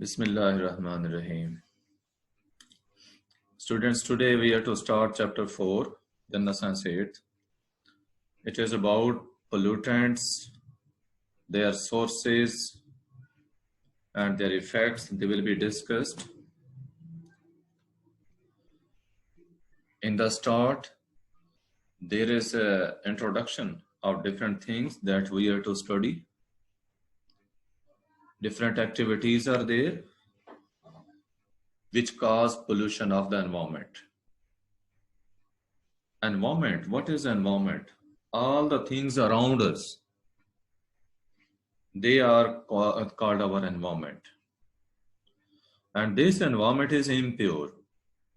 Bismillahirrahmanirrahim. Students, today we are to start chapter 4, Jannah Science 8. It is about pollutants, their sources and their effects. They will be discussed. In the start, there is an introduction of different things that we are to study. Different activities are there which cause pollution of the environment. Environment, what is environment? All the things around us, they are called our environment. And this environment is impure.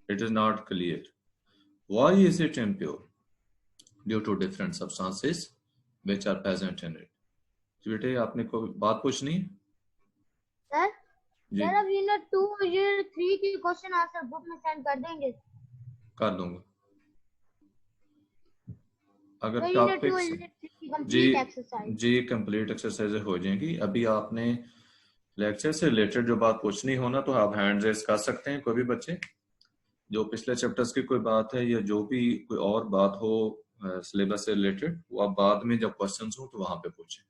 It is not clear. Why is it impure? Due to different substances which are present in it. बेटे आपने कोई बात पूछनी? Sir sir अब unit 2 unit 3 की question answer book में send कर देंगे? कर दूंगा. अगर टॉपिक जी कंप्लीट एक्सरसाइज हो जाएंगी. अभी आपने लेक्चर से रिलेटेड जो बात पूछनी हो ना तो आप हैंड रेज कर सकते हैं. कोई भी बच्चे जो पिछले चैप्टर्स की कोई बात है या जो भी कोई और बात हो सिलेबस से रिलेटेड, वो आप बाद में जब क्वेश्चंस हो तो वहां पे पूछें.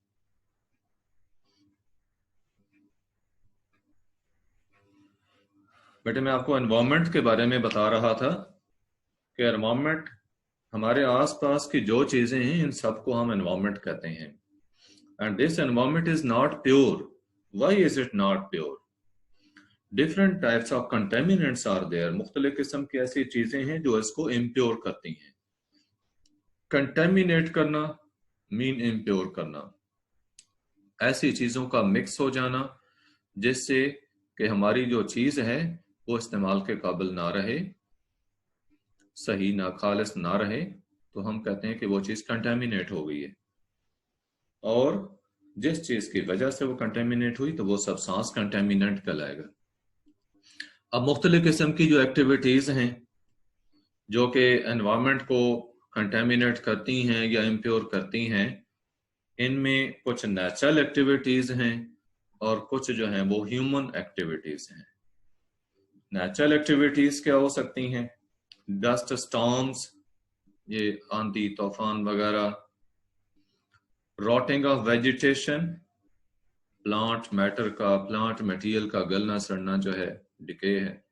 बेटे मैं आपको एनवायरनमेंट के बारे में बता रहा था कि एनवायरनमेंट हमारे आसपास की जो चीजें हैं इन सबको हम एनवायरनमेंट कहते हैं. And this environment is not pure. Why is it not pure? Different types of contaminants are there. मुख्तलिफ किस्म की ऐसी चीजें हैं जो इसको इम्प्योर करती हैं. कंटेमिनेट करना मीन इम्प्योर करना, ऐसी चीजों का मिक्स हो जाना जिससे कि हमारी जो चीज है वो इस्तेमाल के काबिल ना रहे, सही ना खालिस ना रहे, तो हम कहते हैं कि वो चीज कंटेमिनेट हो गई है. और जिस चीज की वजह से वो कंटेमिनेट हुई तो वो सब्सटेंस कंटेमिनेंट कहलाएगा. अब मुख्तलिफ किस्म की जो एक्टिविटीज हैं जो कि एनवायरनमेंट को कंटेमिनेट करती हैं या इम्प्योर करती हैं, इनमें कुछ नेचुरल एक्टिविटीज हैं और कुछ जो हैं वो ह्यूमन एक्टिविटीज हैं. नेचुरल एक्टिविटीज क्या हो सकती हैं? डस्ट स्टॉर्म्स, ये आंधी तूफान वगैरह. Rotting of vegetation, plant matter का, प्लांट मटेरियल का गलना सड़ना जो है, डिके है.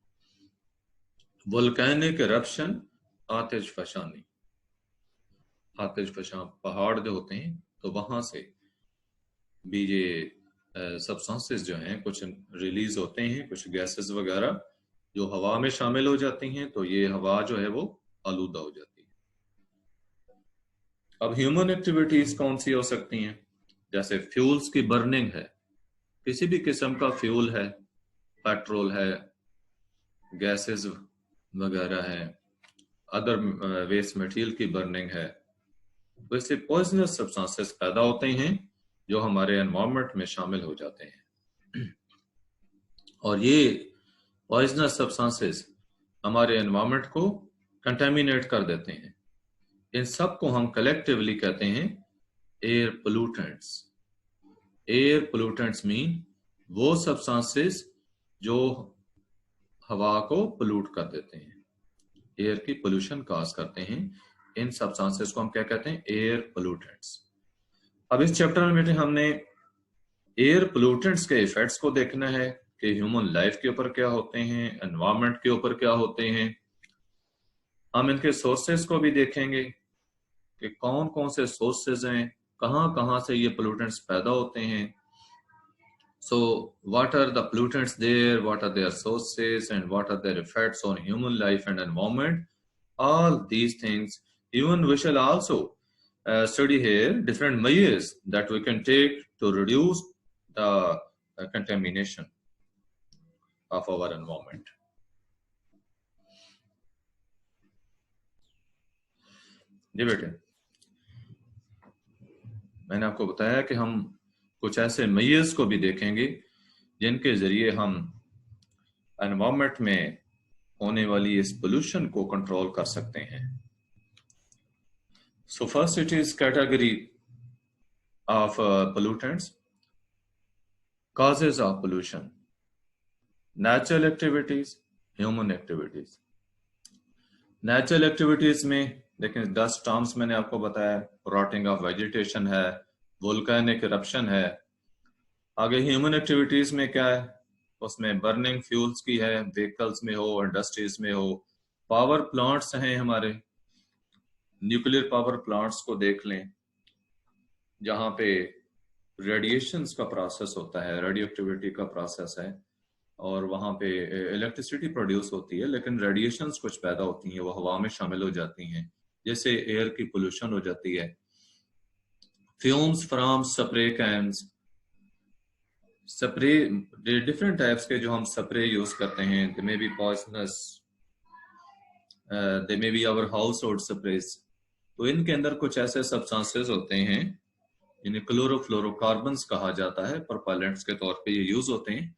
वोल्केनिक इरप्शन, आतिश फशानी. आतिश फशां पहाड़ जो होते हैं तो वहां से भी ये सब्सटेंसेस जो हैं कुछ रिलीज होते हैं, कुछ गैसेस वगैरह जो हवा में शामिल हो जाती हैं, तो ये हवा जो है वो आलूदा हो जाती है. अब ह्यूमन एक्टिविटीज कौन सी हो सकती हैं? जैसे फ्यूल्स की बर्निंग है, किसी भी किस्म का फ्यूल है, पेट्रोल है, गैसेस वगैरह है, अदर वेस्ट मटेरियल की बर्निंग है. तो इससे पॉइजनस सब्सटेंसेस पैदा होते हैं जो हमारे एनवायरनमेंट में शामिल हो जाते हैं. और ये पॉइजनस सब्सटेंसेस हमारे एनवायरनमेंट को कंटेमिनेट कर देते हैं. इन सब को हम कलेक्टिवली कहते हैं air pollutants. Air pollutants mean वो सब्सटेंसेस जो हवा को पोल्यूट कर देते हैं, एयर की पोल्यूशन काज करते हैं. इन सब्सटेंसेस को हम क्या कहते हैं? Air pollutants. अब इस चैप्टर में बेटे हमने एयर पोल्यूटेंट्स के इफेक्ट्स को देखना है कि ह्यूमन लाइफ के ऊपर क्या होते हैं, एनवायरनमेंट के ऊपर क्या होते हैं. हम इनके सोर्सेस को भी देखेंगे कि कौन कौन से सोर्सेज हैं, कहाँ कहाँ से ये पोल्यूटेंट्स पैदा होते हैं. So what are the pollutants there, what are their sources, and what are their effects on human life and environment? All these things. Even we shall also study here different measures that we can take to reduce the contamination of our environment. जी बेटे, मैंने आपको बताया कि हम कुछ ऐसे measures को भी देखेंगे जिनके जरिए हम एनवायरनमेंट में होने वाली इस पोल्यूशन को कंट्रोल कर सकते हैं. So first it is category of pollutants, causes of pollution. Natural activities, human activities. Natural activities में देखिए 10 टर्म्स मैंने आपको बताया, रॉटिंग ऑफ वेजिटेशन है, वोल्केनिक इरप्शन है। आगे ह्यूमन एक्टिविटीज में क्या है, उसमें बर्निंग फ्यूल्स की है, व्हीकल्स में हो, इंडस्ट्रीज में हो, पावर प्लांट्स हैं हमारे, न्यूक्लियर पावर प्लांट्स को देख लें जहां पे रेडिएशंस का प्रोसेस होता है, रेडियो एक्टिविटी का प्रोसेस है, और वहां पे इलेक्ट्रिसिटी प्रोड्यूस होती है, लेकिन रेडिएशंस कुछ पैदा होती हैं, वो हवा में शामिल हो जाती हैं, जैसे एयर की पोल्यूशन हो जाती है। Fumes from spray cans, spray different types के जो हम स्प्रे यूज करते हैं, they may be poisonous, they may be our household sprays. तो इनके अंदर कुछ ऐसे सब्सटेंसेस होते हैं जिन्हें क्लोरोफ्लोरोकार्बन्स कहा जाता है, प्रोपेलेंट्स के तौर पे ये यूज होते हैं,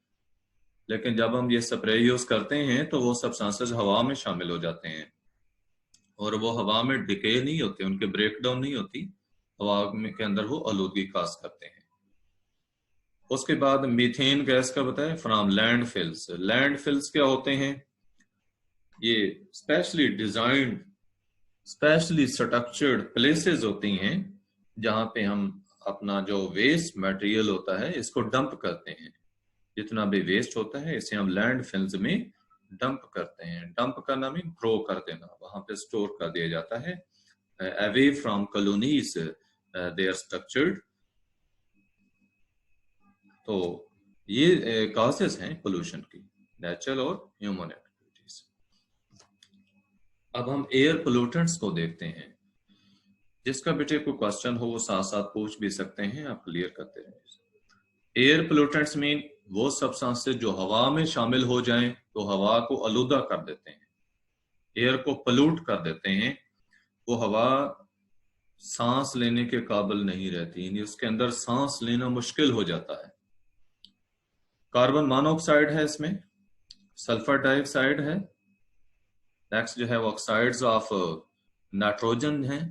लेकिन जब हम ये स्प्रे यूज करते हैं तो वो सब्सटेंसेस हवा में शामिल हो जाते हैं और वो हवा में डिके नहीं होते, उनके ब्रेक डाउन नहीं होती, हवा में के अंदर वो आलूदगी काज करते हैं। उसके बाद मीथेन गैस का बताएं, फ्रॉम लैंडफिल्स। लैंडफिल्स क्या होते हैं, ये specially designed, specially structured places होती हैं जहां पे हम अपना जो वेस्ट मटेरियल होता है इसको डंप करते हैं। जितना भी वेस्ट होता है इसे हम लैंड फिल्स में डंप करते हैं। डंप करना मीन थ्रो कर देना, वहां पे स्टोर कर दिया जाता है, away from colonies they are structured. तो ये कॉजेस हैं पोल्यूशन की, नेचुरल और ह्यूमन एक्टिविटीज। अब हम एयर पोल्यूटेंट्स को देखते हैं, जिसका बेटे कोई क्वेश्चन हो वो साथ साथ पूछ भी सकते हैं, आप क्लियर करते रहे। एयर पोल्यूटेंट्स मीन वो सब्सटेंसेस जो हवा में शामिल हो जाएं तो हवा को आलूदा कर देते हैं, एयर को पोल्यूट कर देते हैं, वो हवा सांस लेने के काबिल नहीं रहती, यानी उसके अंदर सांस लेना मुश्किल हो जाता है। कार्बन मोनोऑक्साइड है इसमें, सल्फर डाइऑक्साइड है, नेक्स्ट जो है वो ऑक्साइड्स ऑफ नाइट्रोजन है,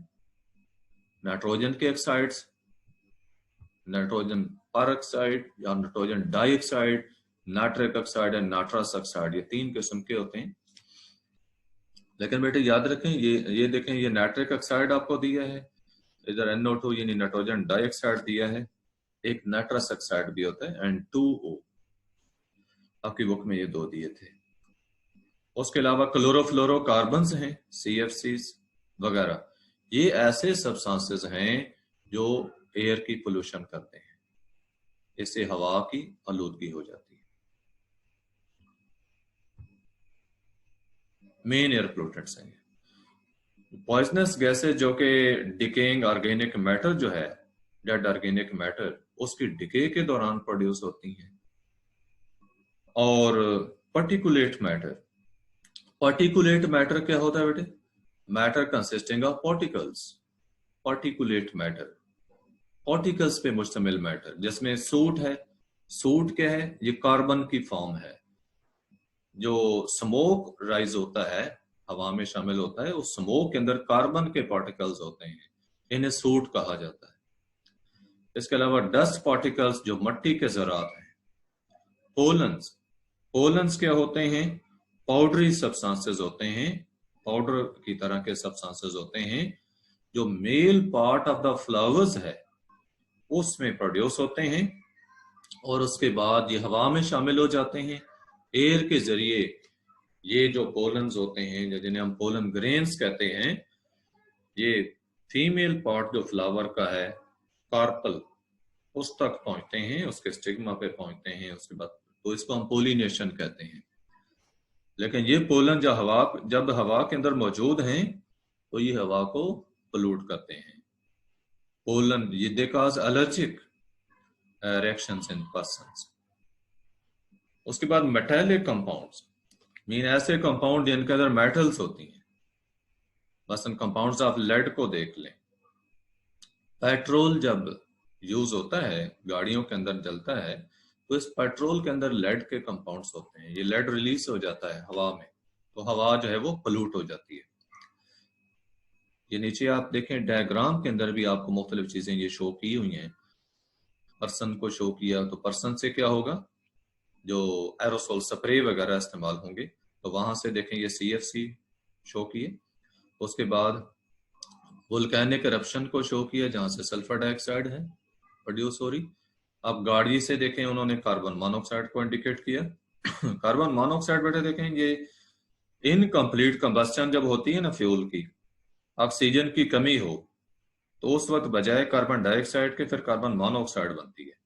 नाइट्रोजन के ऑक्साइड्स, नाइट्रोजन पर ऑक्साइड या nitrogen dioxide, nitric oxide and nitrous oxide, ये 3 किस्म के होते हैं। लेकिन बेटे याद रखें, ये देखें, ये नाइट्रिक ऑक्साइड आपको दिया है, इधर NO2 यानी नाइट्रोजन डाइऑक्साइड दिया है, एक नाइट्रस ऑक्साइड भी होता है N2O, आपकी बुक में ये 2 दिए थे। उसके अलावा क्लोरोफ्लोरोकार्बन्स हैं, CFCs वगैरह, ये ऐसे सब्सटेंसेस हैं जो एयर की पोल्यूशन करते हैं, इससे हवा की आलूदगी हो जाती है। मेन एयर पोल्यूटेंट्स हैं पॉइजनस गैसेस, जो कि डिकेइंग ऑर्गेनिक मैटर जो है, डेड ऑर्गेनिक मैटर, उसकी डिके के दौरान प्रोड्यूस होती हैं। और पार्टिकुलेट मैटर, पार्टिकुलेट मैटर क्या होता है बेटे, matter consisting of particles, particulate matter, particles पे मुश्तमिल मैटर, जिसमें सूट है, सूट क्या है, ये कार्बन की फॉर्म है, जो स्मोक राइज होता है हवा में शामिल होता है, उस स्मोक के अंदर कार्बन के पार्टिकल्स होते हैं, इन्हें सूट कहा जाता है। इसके अलावा डस्ट पार्टिकल्स जो मट्टी के ज़रात हैं, पोलन्स, पोलन्स क्या होते हैं, पाउडरी सब्सटेंसेस होते हैं, पाउडर की तरह के सब्सटेंसेस होते हैं जो male part of the flowers है उसमें प्रोड्यूस होते हैं, और उसके बाद ये हवा में शामिल हो जाते हैं एयर के जरिए। ये जो पोलन्स होते हैं, जिन्हें हम पोलन ग्रेन्स कहते हैं, ये फीमेल पार्ट जो फ्लावर का है, कार्पल, उस तक पहुंचते हैं, उसके स्टिग्मा पे पहुंचते हैं, उसके बाद तो इसको हम पोलिनेशन कहते हैं। लेकिन ये पोलन जब हवा के अंदर मौजूद हैं तो ये हवा को पोल्यूट करते हैं। पोलन ये they cause allergic reactions in persons. उसके बाद मेटालिक कंपाउंड्स मीन ऐसे कंपाउंड जिनके अंदर मेटल्स होती हैं, मसलन कंपाउंड्स ऑफ लेड को देख लें। पेट्रोल जब यूज होता है, गाड़ियों के अंदर जलता है, तो इस पेट्रोल के अंदर लेड के कंपाउंड्स होते हैं, ये लेड रिलीज हो जाता है हवा में, तो हवा जो है वो पोल्यूट हो जाती है। ये नीचे आप देखें डायग्राम के अंदर भी आपको मुख्तलिफ चीजें ये शो की हुई हैं। पर्सन को शो किया, तो पर्सन से क्या होगा, जो एरोसोल स्प्रे वगैरह इस्तेमाल होंगे, तो वहां से देखें ये CFC शो किए। उसके बाद वोल्केनिक eruption को शो किया जहां से सल्फर डाइऑक्साइड है प्रोड्यूस हो रही। अब गाड़ी से देखें उन्होंने कार्बन मोनोऑक्साइड को इंडिकेट किया। कार्बन मोनोऑक्साइड बेटे देखें ये इनकम्प्लीट कंबस्टन जब होती है ना फ्यूल की, ऑक्सीजन की कमी हो, तो उस वक्त बजाय कार्बन डाइऑक्साइड के फिर कार्बन मोनोऑक्साइड बनती है।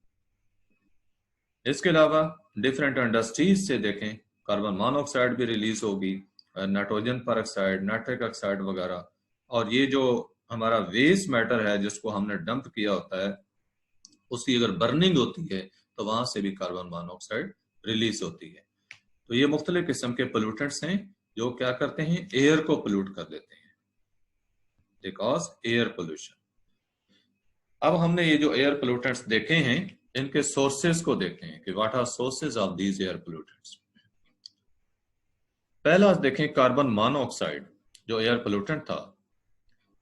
इसके अलावा डिफरेंट इंडस्ट्रीज से देखें कार्बन मोनोऑक्साइड भी रिलीज होगी, नाइट्रोजन पर ऑक्साइड, नाइट्रिक ऑक्साइड वगैरह। और ये जो हमारा वेस्ट मैटर है जिसको हमने डंप किया होता है, उसकी अगर बर्निंग होती है तो वहां से भी कार्बन मोनोऑक्साइड रिलीज होती है। तो ये मुख्तलिफ किस्म के पोल्यूटेंट्स हैं जो क्या करते हैं, एयर को पोल्यूट कर देते हैं, दे कॉज एयर पोल्यूशन। अब हमने ये जो एयर पोल्यूटेंट्स देखे हैं, इनके सोर्सेज को देखते हैं कि what are sources of these air pollutants. पहला देखें कार्बन मोनोऑक्साइड जो एयर पोल्यूटेंट था,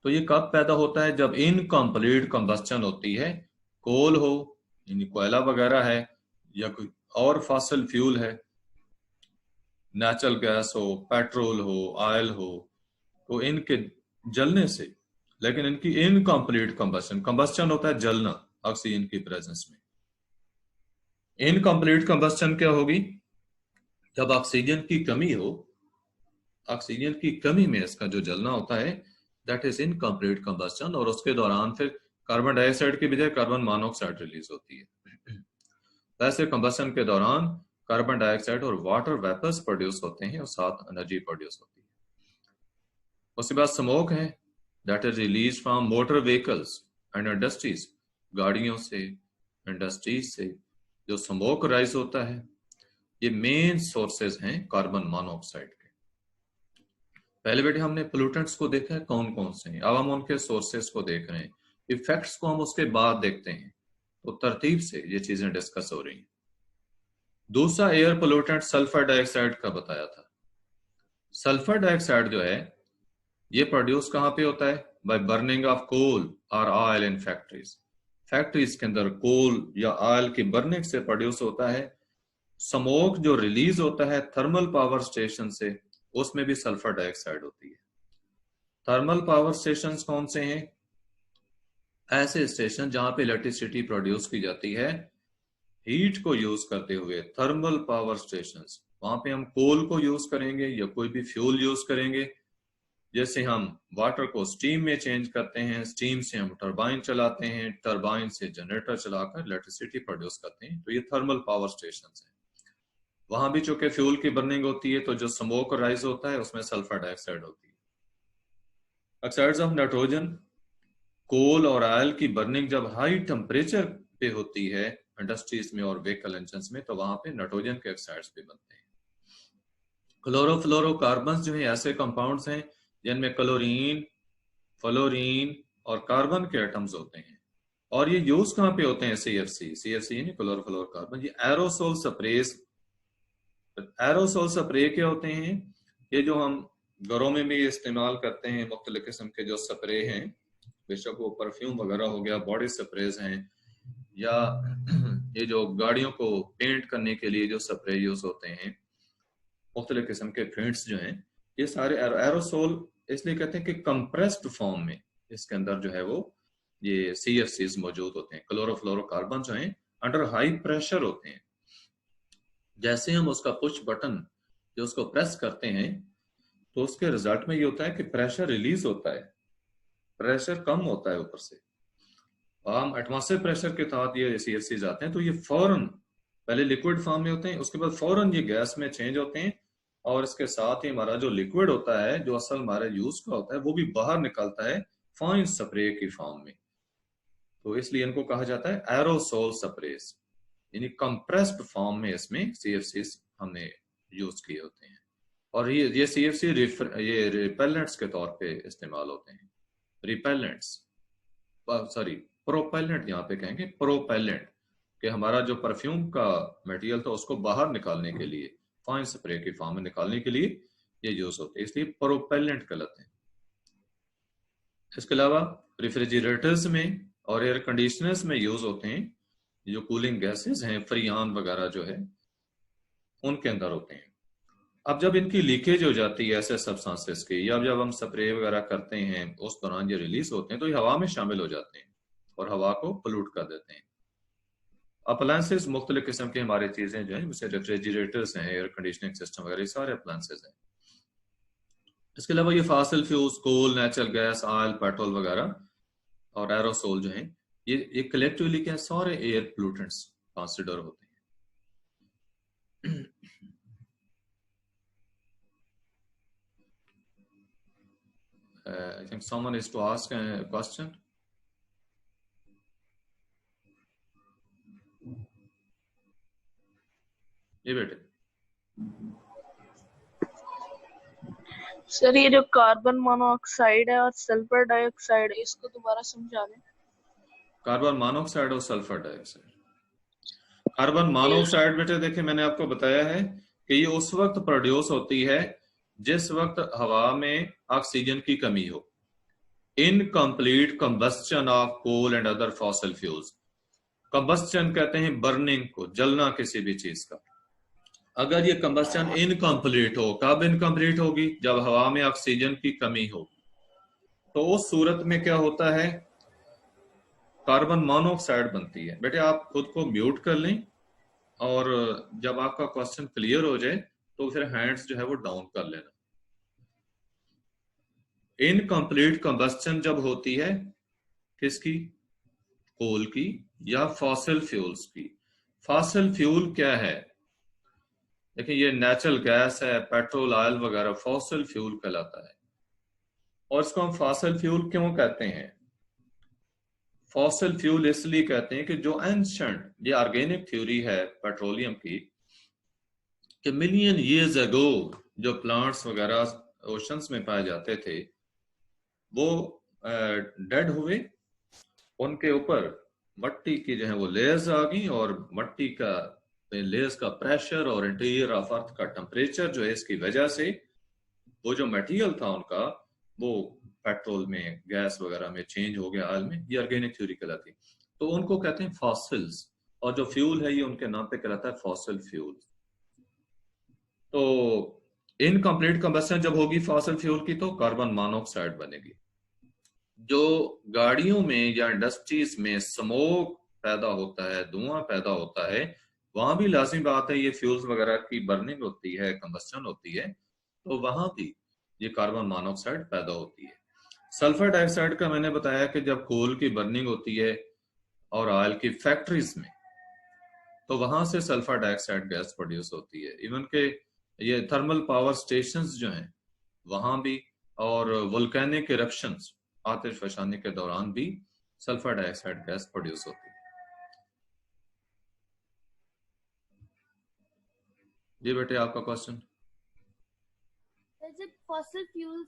तो ये कब पैदा होता है, जब इनकम्प्लीट कंबस्टन होती है, कोल हो यानी कोयला वगैरह है, या कोई और फॉसिल फ्यूल है, नेचुरल गैस हो, पेट्रोल हो, ऑयल हो, तो इनके जलने से, लेकिन इनकी इनकम्प्लीट कंबस्टन, कंबस्टन होता है जलना ऑक्सीजन की प्रेजेंस में। इनकम्प्लीट कंबस्टन क्या होगी, जब ऑक्सीजन की कमी हो, ऑक्सीजन की कमी में इसका जो जलना होता है दैट इज इनकम्प्लीट कंबस्टन, और उसके दौरान फिर कार्बन डाइऑक्साइड की बजाय कार्बन मोनोऑक्साइड रिलीज होती है। वैसे कंबस्टन के दौरान कार्बन डाइऑक्साइड और वाटर वेपर्स प्रोड्यूस होते हैं और साथ एनर्जी प्रोड्यूस होती है। उसके बाद स्मोक है that is release from motor vehicles and industries, गाड़ियों से, इंडस्ट्रीज से जो स्मोक राइज होता है, ये मेन सोर्सेज हैं कार्बन मोनोऑक्साइड के। पहले बेटे हमने पोल्यूटेंट्स को देखा है कौन कौन से हैं, अब हम उनके सोर्सेज को देख रहे हैं, इफेक्ट्स को हम उसके बाद देखते हैं, तो तरतीब से ये चीजें डिस्कस हो रही हैं। दूसरा एयर पोल्यूटेंट सल्फर डाइऑक्साइड का बताया था। सल्फर डाइऑक्साइड जो है ये प्रोड्यूस कहां पे होता है, बाय बर्निंग ऑफ कोल और ऑयल इन फैक्ट्रीज। फैक्ट्रीज के अंदर कोल या ऑयल की बर्निंग से प्रोड्यूस होता है। स्मोक जो रिलीज होता है थर्मल पावर स्टेशन से, उसमें भी सल्फर डाइऑक्साइड होती है। थर्मल पावर स्टेशंस कौन से हैं, ऐसे स्टेशन जहां पे इलेक्ट्रिसिटी प्रोड्यूस की जाती है हीट को यूज करते हुए, थर्मल पावर स्टेशंस। वहां पे हम कोल को यूज करेंगे या कोई भी फ्यूल यूज करेंगे, जैसे हम वाटर को स्टीम में चेंज करते हैं, स्टीम से हम टरबाइन चलाते हैं, टरबाइन से जनरेटर चलाकर इलेक्ट्रिसिटी प्रोड्यूस करते हैं, तो ये थर्मल पावर स्टेशंस हैं। वहां भी चूंकि फ्यूल की बर्निंग होती है, तो जो स्मोक राइज होता है उसमें सल्फर डाइऑक्साइड होती है। ऑक्साइड्स ऑफ नाइट्रोजन, कोल और ऑयल की बर्निंग जब हाई टेम्परेचर पे होती है इंडस्ट्रीज में और व्हीकल इंजन्स में, तो वहां पे नाइट्रोजन के ऑक्साइड्स भी बनते हैं। क्लोरोफ्लोरोकार्बन जो है ऐसे कंपाउंड्स हैं जिनमें क्लोरीन, फ्लोरीन और कार्बन के एटम्स होते हैं, और ये यूज कहां पे होते हैं, CFC यानी क्लोरोफ्लोरोकार्बन। ये एरोसोल स्प्रेस, एरोसोल स्प्रे क्या होते हैं, ये जो हम घरों में भी इस्तेमाल करते हैं, मुख्तलिफ किस्म के जो स्प्रे हैं, बेशक वो परफ्यूम वगैरह हो गया, बॉडी स्प्रेज हैं, या ये जो गाड़ियों को पेंट करने के लिए जो स्प्रे यूज होते हैं, मुख्तलिफ किस्म के पेंट्स जो हैं, ये सारे एरोसोल इसलिए कहते हैं कि कंप्रेस्ड फॉर्म में इसके अंदर जो है वो ये CFCs मौजूद होते हैं। क्लोरोफ्लोरोकार्बन जो हैं अंडर हाई प्रेशर होते हैं, जैसे हम उसका पुश बटन जो उसको प्रेस करते हैं, तो उसके रिजल्ट में ये होता है कि प्रेशर रिलीज होता है, प्रेशर कम होता है ऊपर से। हम एटमॉस्फेयर प्रेशर के तहत ये CFCs आते हैं, तो ये फौरन पहले लिक्विड फॉर्म में होते हैं, उसके बाद फौरन ये गैस में चेंज होते हैं, और इसके साथ ही हमारा जो लिक्विड होता है जो असल हमारे यूज का होता है वो भी बाहर निकलता है फाइन स्प्रे की फॉर्म में। तो इसलिए इनको कहा जाता है एरोसोल स्प्रेस, यानी कंप्रेस्ड फॉर्म में इसमें CFCs हमने यूज किए होते हैं। और ये CFC ये रिपेलेंट्स के तौर पे इस्तेमाल होते हैं। रिपेलेंट्स, सॉरी प्रोपेलेंट यहाँ पे कहेंगे, प्रोपेलेंट, कि हमारा जो परफ्यूम का मटेरियल था उसको बाहर निकालने के लिए, फाइन स्प्रे की फॉर्म में निकालने के लिए ये यूज होते हैं, इसलिए प्रोपेलेंट कहलाते हैं। इसके अलावा रेफ्रिजरेटर्स में और एयर कंडीशनर्स में यूज होते हैं जो कूलिंग गैसेस हैं, फ्रीऑन वगैरह जो है, उनके अंदर होते हैं। अब जब इनकी लीकेज हो जाती है ऐसे सब्सटेंसेस की, या जब हम स्प्रे वगैरह करते हैं उस दौरान ये रिलीज होते हैं तो ये हवा में शामिल हो जाते हैं और हवा को पोल्यूट कर देते हैं। अप्लायंसेस मुख्तलिफ किस्म की हमारी चीजें जो हैं, जैसे रेफ्रिजरेटर्स हैं, एयर कंडीशनिंग सिस्टम वगैरह, सारे अप्लायंसेस हैं। इसके अलावा ये फासिल फ्यूल्स, कोल, नेचुरल गैस, ऑयल, पेट्रोल वगैरह और एरोसोल जो हैं, ये कलेक्टिवली क्या सारे एयर पोल्यूटेंट्स कंसिडर होते हैं। I think someone is to ask a question. ये बेटे सर ये जो कार्बन मोनोऑक्साइड है और सल्फर डाइऑक्साइड है, इसको दोबारा समझा दें। कार्बन मोनोऑक्साइड और सल्फर डाइऑक्साइड। कार्बन मोनोऑक्साइड बेटे देखिए मैंने आपको बताया है कि ये उस वक्त प्रोड्यूस होती है जिस वक्त हवा में ऑक्सीजन की कमी हो। Incomplete combustion of coal and other fossil fuels. Combustion कहते हैं बर्निंग को, जलना किसी भी चीज का। अगर ये कंबस्टन इनकम्प्लीट हो, कब इनकम्प्लीट होगी? जब हवा में ऑक्सीजन की कमी हो। तो उस सूरत में क्या होता है? कार्बन मोनोऑक्साइड बनती है। बेटे आप खुद को म्यूट कर लें और जब आपका क्वेश्चन क्लियर हो जाए तो फिर हैंड्स जो है वो डाउन कर लेना। इनकम्प्लीट कंबस्टन जब होती है किसकी? कोल की या फॉसिल फ्यूल्स की। फॉसिल फ्यूल क्या है? देखिए ये नेचुरल गैस है, पेट्रोल, ऑयल वगैरह फॉसिल फ्यूल कहलाता है। और इसको हम फॉसिल फ्यूल क्यों कहते हैं? फॉसिल फ्यूल इसलिए कहते हैं कि जो एंशिएंट, ये ऑर्गेनिक थ्योरी है पेट्रोलियम की, कि मिलियन ईयर्स अगो जो प्लांट्स वगैरह ओशंस में पाए जाते थे वो डेड हुए, उनके ऊपर मट्टी की जो है वो लेयर्स आ गई और मट्टी का लेयर्स का प्रेशर और इंटीरियर ऑफ अर्थ का टेम्परेचर जो है इसकी वजह से वो जो मटेरियल था उनका वो पेट्रोल में, गैस वगैरह में चेंज हो गया, ऑयल में। ये ऑर्गेनिक थ्योरी कहलाती है। तो उनको कहते हैं फॉसिल्स, और जो फ्यूल है ये उनके नाम पे कहलाता है फॉसिल फ्यूल। तो इनकम्प्लीट कंबस्टन जब होगी फॉसिल फ्यूल की तो कार्बन मोनोऑक्साइड बनेगी। जो गाड़ियों में या इंडस्ट्रीज में स्मोक पैदा होता है, धुआं पैदा होता है, वहां भी लाजिमी बात है ये फ्यूल्स वगैरह की बर्निंग होती है, कंबस्टन होती है, तो वहां भी ये कार्बन मोनोऑक्साइड पैदा होती है। सल्फर डाइऑक्साइड का मैंने बताया कि जब कोल की बर्निंग होती है और ऑयल की फैक्ट्रीज में, तो वहां से सल्फर डाइऑक्साइड गैस प्रोड्यूस होती है। इवन के ये थर्मल पावर स्टेशंस जो हैं वहां भी, और वोल्केनिक इरप्शंस, आतिशफशानी के दौरान भी सल्फर डाइऑक्साइड गैस प्रोड्यूस होती है। जी बेटे आपका क्वेश्चन। जब फॉसिल फ्यूल्स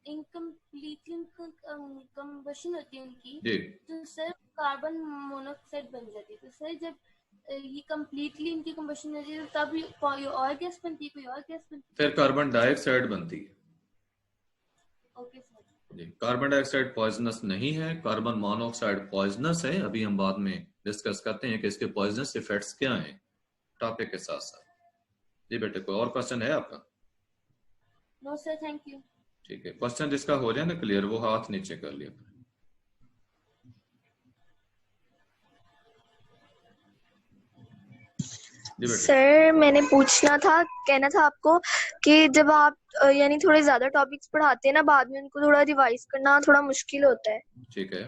इनकम्प्लीटली कंबशन होती है उनकी, तो सिर्फ कार्बन मोनोऑक्साइड बन जाती है। तो सर जब ये कंप्लीटली इनकी कंबशन होती है तब कोई और गैस बनती है, कोई और गैस बनती है, फिर कार्बन डाइऑक्साइड बनती है। Okay sir. जी, कार्बन डाइऑक्साइड पॉइजनस नहीं है, कार्बन मोनोऑक्साइड पॉइजनस है। अभी हम बाद में डिस्कस करते हैं कि इसके पॉइजनस इफेक्ट्स क्या हैं टॉपिक के साथ साथ। जी बेटे कोई और क्वेश्चन है आपका? No sir, thank you. ठीक है, क्वेश्चन जिसका हो जाए ना क्लियर वो हाथ नीचे कर लिया। सर मैंने पूछना था, कहना था आपको कि जब आप यानी थोड़े ज्यादा टॉपिक्स पढ़ाते हैं ना, बाद में उनको थोड़ा रिवाइज करना थोड़ा मुश्किल होता है। ठीक है,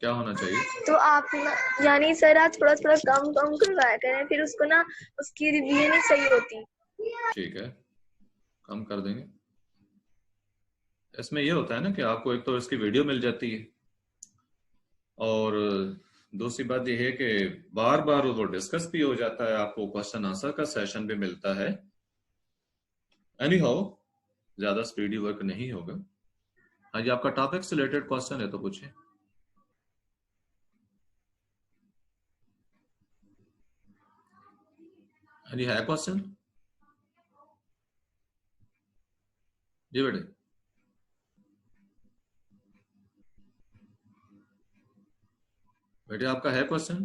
क्या होना चाहिए? तो आप यानी सर आप थोड़ा थोड़ा कम करवाया करें, फिर उसको ना उसकी रिवीजन ही सही होती। ठीक है, कम कर देंगे। इसमें ये होता है ना कि आपको एक तो इसकी वीडियो मिल जाती है, और दूसरी बात यह है कि बार बार वो डिस्कस भी हो जाता है, आपको क्वेश्चन आंसर का सेशन भी मिलता है। एनी हाउ ज्यादा स्पीडी वर्क नहीं होगा। हाँ जी, आपका टॉपिक से रिलेटेड क्वेश्चन है तो पूछिए। हाँ जी, है क्वेश्चन? जी बेटे बेटे आपका है क्वेश्चन?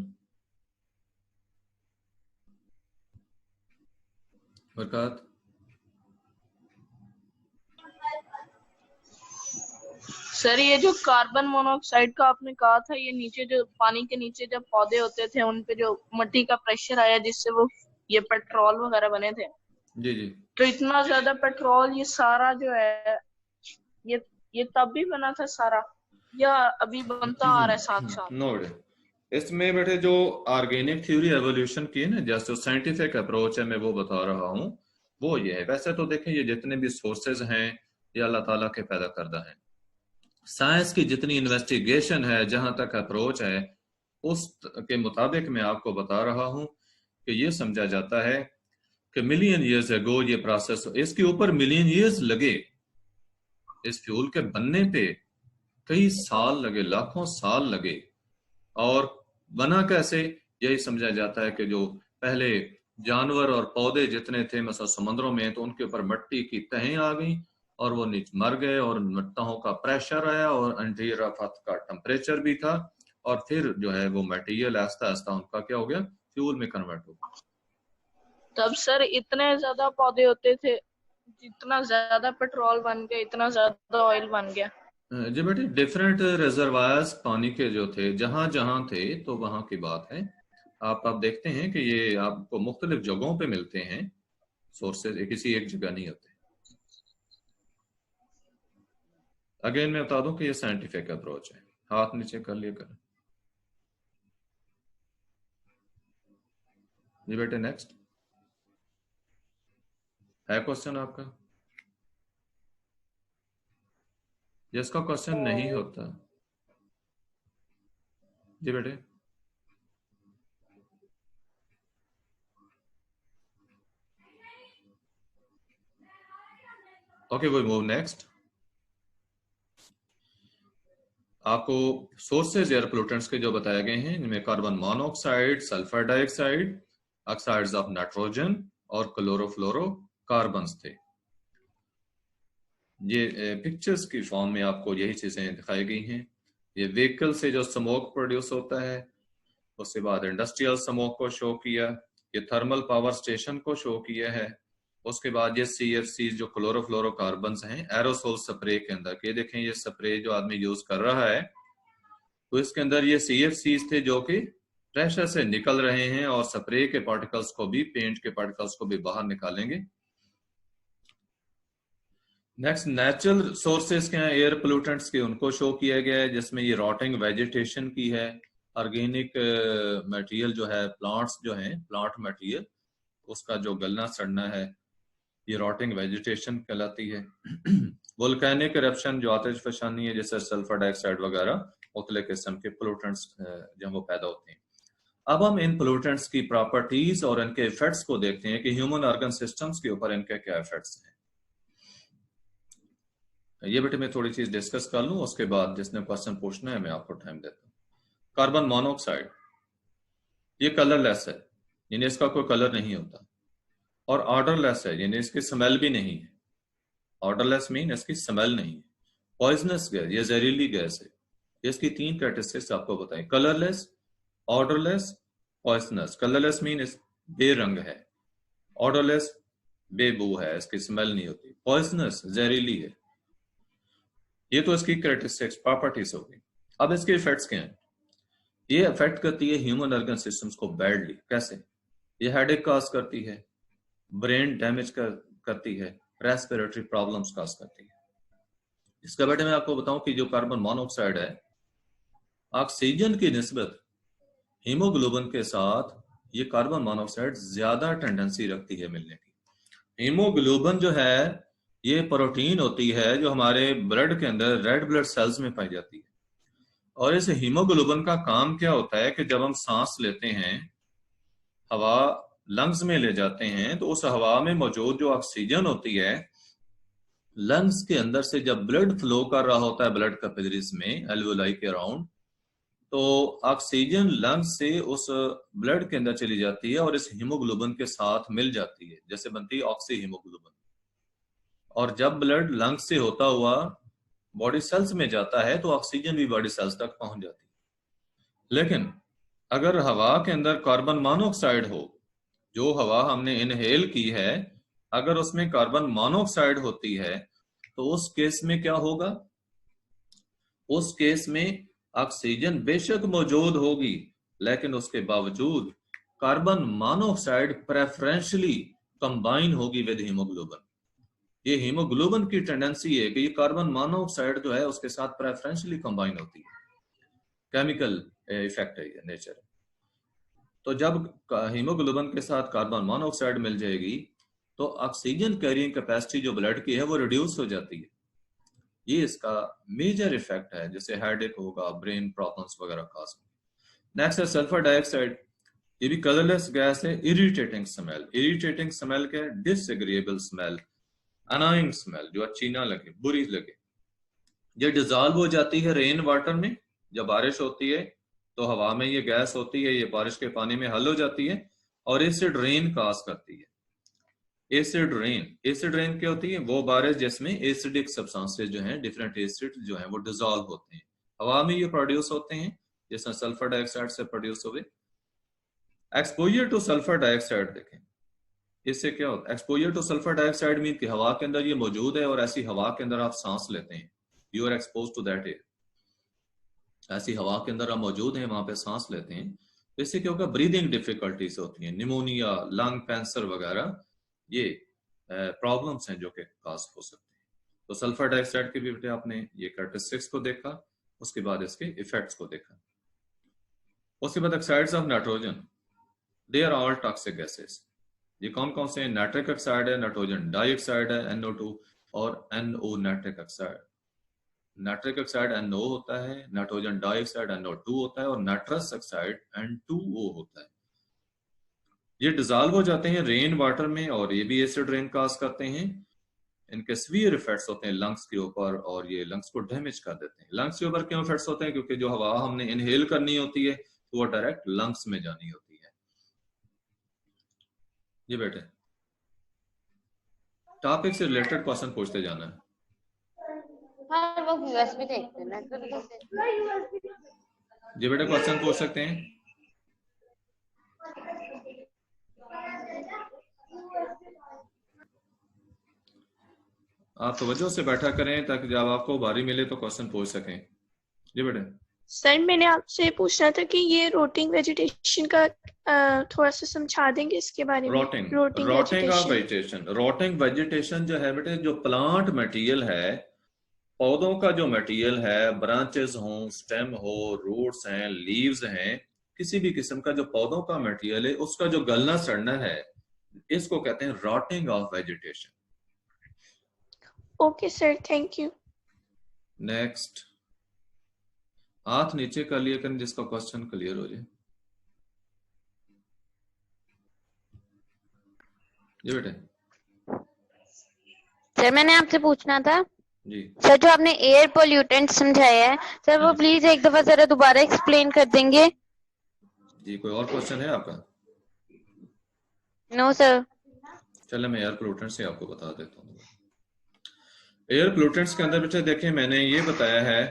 बरकत। सर ये जो कार्बन मोनोऑक्साइड का आपने कहा था, ये नीचे जो पानी के नीचे जब पौधे होते थे उन पे जो मिट्टी का प्रेशर आया जिससे वो ये पेट्रोल वगैरह बने थे। जी जी। तो इतना ज्यादा पेट्रोल ये सारा जो है ये तब भी बना था सारा या अभी बनता आ रहा है साथ साथ? नो बेटे, इसमें बेटे जो ऑर्गेनिक थ्योरी एवोल्यूशन की है ना, जैसे साइंटिफिक अप्रोच है, मैं वो बता रहा हूँ, वो ये है। वैसे तो देखें ये जितने भी सोर्सेज हैं ये अल्लाह ताला के पैदा करदा है। साइंस की जितनी इन्वेस्टिगेशन है, जहां तक अप्रोच है, उस के मुताबिक मैं आपको बता रहा हूं कि ये समझा जाता है कि मिलियन ईयर्स एगो ये प्रोसेस, इसके ऊपर मिलियन ईयर्स लगे, इस फ्यूल के बनने पे कई साल लगे, लाखों साल लगे। और बना कैसे, यही समझा जाता है कि जो पहले जानवर और पौधे जितने थे मतलब समुद्रों में, तो उनके ऊपर मिट्टी की तहें आ गई और वो नीचे मर गए, और तहों का प्रेशर आया और अंटीरियर ऑफ अर्थ का टेम्परेचर भी था, और फिर जो है वो मटेरियल आस्ता आस्ता उनका क्या हो गया, फ्यूल में कन्वर्ट हो गया। तब सर इतने ज्यादा पौधे होते थे, जितना ज्यादा पेट्रोल बन गया इतना ज्यादा ऑयल बन गया। जी बेटे, डिफरेंट रिजर्वायर्स पानी के जो थे, जहां जहां थे, तो वहां की बात है। आप देखते हैं कि ये आपको मुख्तलिफ जगहों पे मिलते हैं सोर्सेज, किसी एक जगह नहीं होते। अगेन मैं बता दूं कि ये साइंटिफिक अप्रोच है। हाथ नीचे कर लिया कर। जी बेटे नेक्स्ट है क्वेश्चन आपका? जिसका क्वेश्चन नहीं होता जी बेटे। Okay, we move next. आपको सोर्सेज एयर पोल्यूटेंट्स के जो बताए गए हैं, इनमें carbon monoxide, sulphur dioxide, oxides of nitrogen और क्लोरोफ्लोरोकार्बन्स थे। ये पिक्चर्स की फॉर्म में आपको यही चीजें दिखाई गई हैं। ये व्हीकल से जो स्मोक प्रोड्यूस होता है, उसके बाद इंडस्ट्रियल स्मोक को शो किया, ये थर्मल पावर स्टेशन को शो किया है। उसके बाद ये CFC जो क्लोरोफ्लोरोकार्बन्स हैं एरोसोल स्प्रे के अंदर, ये देखें ये स्प्रे जो आदमी यूज कर रहा है, तो इसके अंदर ये CFCs थे जो कि प्रेशर से निकल रहे हैं और स्प्रे के पार्टिकल्स को भी, पेंट के पार्टिकल्स को भी बाहर निकालेंगे। नेक्स्ट नेचुरल सोर्सेस के हैं एयर पोल्यूटेंट्स के, उनको शो किया गया है, जिसमें ये रॉटिंग वेजिटेशन की है, ऑर्गेनिक मटेरियल जो है, प्लांट्स जो हैं, प्लांट मटेरियल, उसका जो गलना सड़ना है, ये रॉटिंग वेजिटेशन कहलाती है। वोल्केनिक इरप्शन जो आतिश फशानी है, जैसे सल्फर डाइऑक्साइड वगैरह, मुख्तलिफ किस्म के पोल्यूटेंट्स जब वो पैदा होते हैं। अब हम इन पोल्यूटेंट्स की प्रॉपर्टीज और इनके इफेक्ट्स को देखते हैं कि ह्यूमन ऑर्गन सिस्टम्स के ऊपर इनके क्या इफेक्ट्स हैं। ये बेटे मैं थोड़ी चीज डिस्कस कर लूं, उसके बाद जिसने क्वेश्चन पूछना है मैं आपको टाइम देता हूं। कार्बन मोनोऑक्साइड ये कलरलेस है, यानी इसका कोई कलर नहीं होता, और ऑर्डरलेस है, यानी इसकी स्मेल भी नहीं है। ऑर्डरलेस मीन इसकी स्मेल नहीं है। पॉइजनस गैस, ये जहरीली गैस है। इसकी 3 कैरेक्टरिस्टिक्स आपको बताएं, colourless, odourless, poisonous. Colourless mean इस बेरंग है, ऑर्डरलेस बेबू है, इसकी स्मेल नहीं होती, पॉइजनस जहरीली है। ये तो इसकी कैरेक्टरिस्टिक्स प्रॉपर्टीज हो गई। अब इसके इफेक्ट्स क्या हैं? ये अफेक्ट करती है ह्यूमन ऑर्गन सिस्टम्स को बैडली। कैसे? ये हेडेक कॉज करती है, ब्रेन डैमेज करती है, रेस्पिरेटरी प्रॉब्लम्स कॉज करती है। इसके बारे में आपको बताऊं कि जो कार्बन मोनोऑक्साइड है, ऑक्सीजन की निस्बत हीमोग्लोबिन के साथ ये कार्बन मोनोऑक्साइड ज्यादा टेंडेंसी रखती है मिलने की। हीमोग्लोबिन जो है ये प्रोटीन होती है जो हमारे ब्लड के अंदर रेड ब्लड सेल्स में पाई जाती है, और इस हीमोग्लोबिन का काम क्या होता है कि जब हम सांस लेते हैं, हवा लंग्स में ले जाते हैं, तो उस हवा में मौजूद जो ऑक्सीजन होती है, लंग्स के अंदर से जब ब्लड फ्लो कर रहा होता है ब्लड कैपिलरीज में एल्वोलाई के अराउंड, तो ऑक्सीजन लंग्स से उस ब्लड के अंदर चली जाती है और इस हीमोग्लोबिन के साथ मिल जाती है, जैसे बनती है ऑक्सी हीमोग्लोबिन। और जब ब्लड लंग्स से होता हुआ बॉडी सेल्स में जाता है तो ऑक्सीजन भी बॉडी सेल्स तक पहुंच जाती है। लेकिन अगर हवा के अंदर कार्बन मोनोऑक्साइड हो, जो हवा हमने इनहेल की है, अगर उसमें कार्बन मोनोऑक्साइड होती है तो उस केस में क्या होगा? उस केस में ऑक्सीजन बेशक मौजूद होगी, लेकिन उसके बावजूद कार्बन मोनोऑक्साइड प्रेफरेंशियली कंबाइन होगी विद हीमोग्लोबिन। ये हीमोग्लोबिन की टेंडेंसी है कि ये कार्बन मोनोऑक्साइड जो है उसके साथ प्रेफरेंशियली कंबाइन होती है, केमिकल इफेक्ट है ये, नेचर। तो जब हीमोग्लोबिन के साथ कार्बन मोनोऑक्साइड मिल जाएगी तो ऑक्सीजन कैरिंग कैपेसिटी जो ब्लड की है वो रिड्यूस हो जाती है। ये इसका मेजर इफेक्ट है, जैसे हेडेक होगा, ब्रेन प्रॉब्लम्स वगैरह खास होंगे। नेक्स्ट है सल्फर डाइऑक्साइड। ये भी कलरलेस गैस है, इरिटेटिंग स्मेल। इरिटेटिंग स्मेल क्या है? डिसएग्रीएबल स्मेल, अनाइंग स्मेल, जो अच्छी ना लगे, बुरी लगे। ये डिजॉल्व हो जाती है रेन वाटर में। जब बारिश होती है तो हवा में ये गैस होती है, ये बारिश के पानी में हल हो जाती है और एसिड रेन काज करती है। एसिड रेन क्या होती है? वो बारिश जिसमें एसिडिक सब्सटेंसेस जो हैं, डिफरेंट एसिड जो हैं वो डिजॉल्व होते हैं, हवा में ये प्रोड्यूस होते हैं, जैसे सल्फर डाइऑक्साइड से प्रोड्यूस हुए। एक्सपोजर टू सल्फर डाइऑक्साइड देखें, इससे क्या होता है? Exposure two sulphur dioxide mean कि हवा के अंदर ये मौजूद है और ऐसी हवा के अंदर आप सांस लेते हैं, you are expose to that air. ऐसी हवा के अंदर आप मौजूद हैं, वहां पे सांस लेते हैं, तो इससे क्या होगा? ब्रीदिंग डिफिकल्टीज होती हैं, निमोनिया, लंग कैंसर वगैरह, ये प्रॉब्लम्स हैं जो कि काज हो सकते हैं। तो सल्फर डाइऑक्साइड के भी बेटे आपने ये कैरेक्टरिस्टिक्स को देखा, उसके बाद इसके इफेक्ट्स को देखा। उसके बाद oxides of nitrogen, they are all toxic gases. ये कौन कौन से हैं? नाइट्रिक ऑक्साइड है, नाइट्रोजन डाइऑक्साइड है, NO2 और NO nitric oxide. Nitric oxide NO होता है, नाइट्रोजन डाइऑक्साइड NO2 होता है और नाइट्रस ऑक्साइड N2O होता है। ये डिजॉल्व हो जाते हैं रेन वाटर में और ये भी एसिड रेन काज करते हैं। इनके सीवियर इफेक्ट्स होते हैं लंग्स के ऊपर और ये लंग्स को डैमेज कर देते हैं। लंग्स के ऊपर क्यों इफेक्ट्स होते हैं? क्योंकि जो हवा हमने इनहेल करनी होती है तो वो डायरेक्ट लंग्स में जानी होती है। जी बेटे, टॉपिक से रिलेटेड क्वेश्चन पूछते जाना है। हाँ, वो यूएसबी देखते हैं ना, जी बेटे, क्वेश्चन पूछ सकते हैं। आप तवज्जो से बैठा करें ताकि जब आपको बारी मिले तो क्वेश्चन पूछ सकें। जी बेटे। सर, मैंने आपसे पूछना था कि ये रोटिंग वेजिटेशन का थोड़ा सा समझा देंगे इसके बारे में। रोटिंग ऑफ वेजिटेशन। रोटिंग वेजिटेशन जो है बेटे, जो प्लांट मटेरियल है, पौधों का जो मटेरियल है, ब्रांचेस हो, स्टेम हो, रूट्स हैं, लीव्स हैं, किसी भी किस्म का जो पौधों का मटेरियल है उसका जो गलना सड़ना है, इसको कहते हैं rotting of vegetation. Okay sir, thank you. Next, हाथ नीचे कर लिया करें जिसका क्वेश्चन क्लियर हो जाए। जी बेटे। सर मैंने आपसे पूछना था जी सर, जो आपने एयर पोल्यूटेंट समझाया है सर, वो प्लीज एक दफा जरा दोबारा एक्सप्लेन कर देंगे। जी, कोई और क्वेश्चन है आपका? No sir. चलो मैं एयर पोल्यूटेंट से आपको बता देता हूँ। एयर पोल्यूटेंट्स के अंदर बेटे देखें, मैंने ये बताया है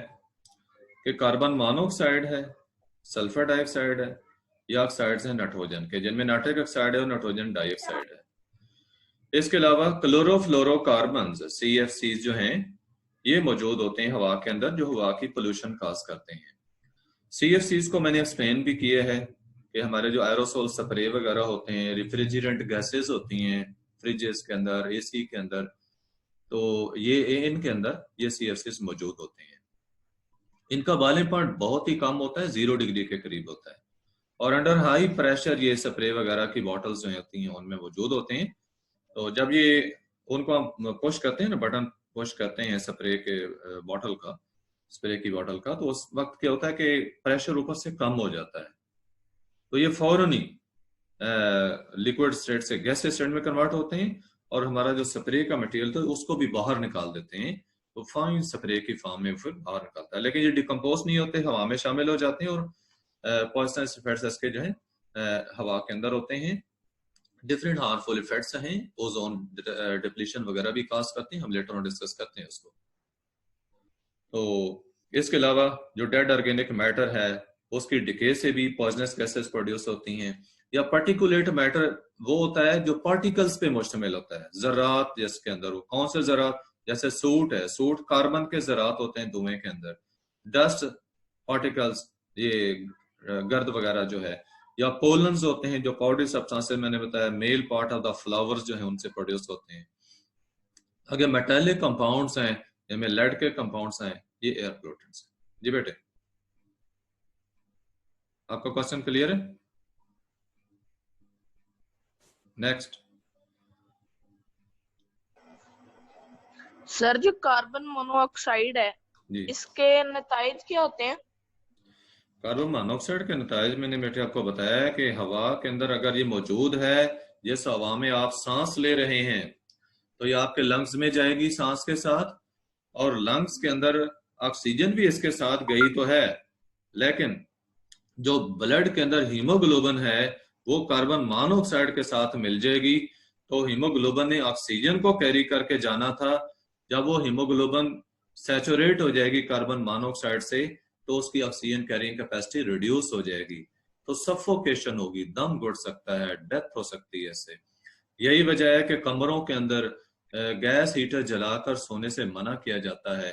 कि कार्बन मोनोऑक्साइड है, सल्फर डाइऑक्साइड है, या ऑक्साइड्स हैं नाइट्रोजन के, जिनमें नाइट्रिक ऑक्साइड है और नाइट्रोजन डाइऑक्साइड है। इसके अलावा क्लोरोफ्लोरोकार्बन्स CFCs जो हैं ये मौजूद होते हैं हवा के अंदर, जो हवा की पोल्यूशन काज करते हैं। CFCs को मैंने एक्सप्लेन भी किया है कि हमारे जो एरोसोल स्प्रे वगैरह होते हैं, रिफ्रिजरेंट गैसेस होती हैं फ्रिजेस के अंदर, AC के अंदर, तो ये इनके अंदर ये CFCs मौजूद होते हैं। इनका बॉइलिंग पॉइंट बहुत ही कम होता है, 0 डिग्री के करीब होता है, और अंडर हाई प्रेशर ये स्प्रे वगैरह की बॉटल्स जो होती हैं उनमें मौजूद होते हैं। तो जब ये उनको हम पुश करते हैं ना, बटन पुश करते हैं स्प्रे के बॉटल का, स्प्रे की बॉटल का, तो उस वक्त क्या होता है कि प्रेशर ऊपर से कम हो जाता है, तो ये फौरन ही लिक्विड स्टेट से गैस स्टेट में कन्वर्ट होते हैं और हमारा जो स्प्रे का मटेरियल था उसको भी बाहर निकाल देते हैं, तो फाइन स्प्रे की फॉर्म में फिर बाहर निकलता है। लेकिन ये डिकम्पोज नहीं होते, हवा में शामिल हो जाते हैं और पॉइजनस इफेक्ट्स के जो है हवा के अंदर होते हैं। डिफरेंट हार्मफुल इफेक्ट्स हैं, ओजोन डिप्लीशन वगैरह भी काज करते हैं, हम लेटर ऑन डिस्कस करते हैं उसको। तो इसके अलावा जो डेड ऑर्गेनिक मैटर है उसकी डिके से भी पॉइजनस गैसेस प्रोड्यूस होती हैं, या पार्टिकुलेट मैटर वो होता है जो पार्टिकल्स पे मुश्तमिल होता है, जरात जिसके अंदर हो। कौन से जरात? जैसे सूट है, सूट कार्बन के जरात होते हैं धुएं के अंदर। डस्ट पार्टिकल्स, ये गर्द वगैरह जो है, या पोलन्स होते हैं जो पाउडरी सब्सटेंसेस मैंने बताया male part of the flowers जो है उनसे प्रोड्यूस होते हैं। अगर मेटालिक कंपाउंड्स हैं या में लेड के कंपाउंड्स हैं, ये एयर पोल्यूटेंट्स हैं। जी बेटे, आपका क्वेश्चन क्लियर है? नेक्स्ट सर, जो कार्बन मोनोऑक्साइड है जी, इसके नताइज क्या होते हैं? कार्बन मोनोऑक्साइड के नताइज मैंने बेटे आपको बताया है कि हवा के अंदर अगर ये मौजूद है, जिस हवा में आप सांस ले रहे हैं, तो ये आपके लंग्स में जाएगी सांस के साथ, और लंग्स के अंदर ऑक्सीजन भी इसके साथ गई तो है, लेकिन जो ब्लड के अंदर हीमोग्लोबिन है वो कार्बन मोनोऑक्साइड के साथ मिल जाएगी। तो हीमोग्लोबिन ने ऑक्सीजन को कैरी करके जाना था, जब वो हीमोग्लोबिन सैचुरेट हो जाएगी कार्बन मोनोऑक्साइड से, तो उसकी ऑक्सीजन कैरिंग कैपेसिटी रिड्यूस हो जाएगी, तो सफोकेशन होगी, दम घुट सकता है, डेथ हो सकती है इससे। यही वजह है कि कमरों के अंदर गैस हीटर जलाकर सोने से मना किया जाता है,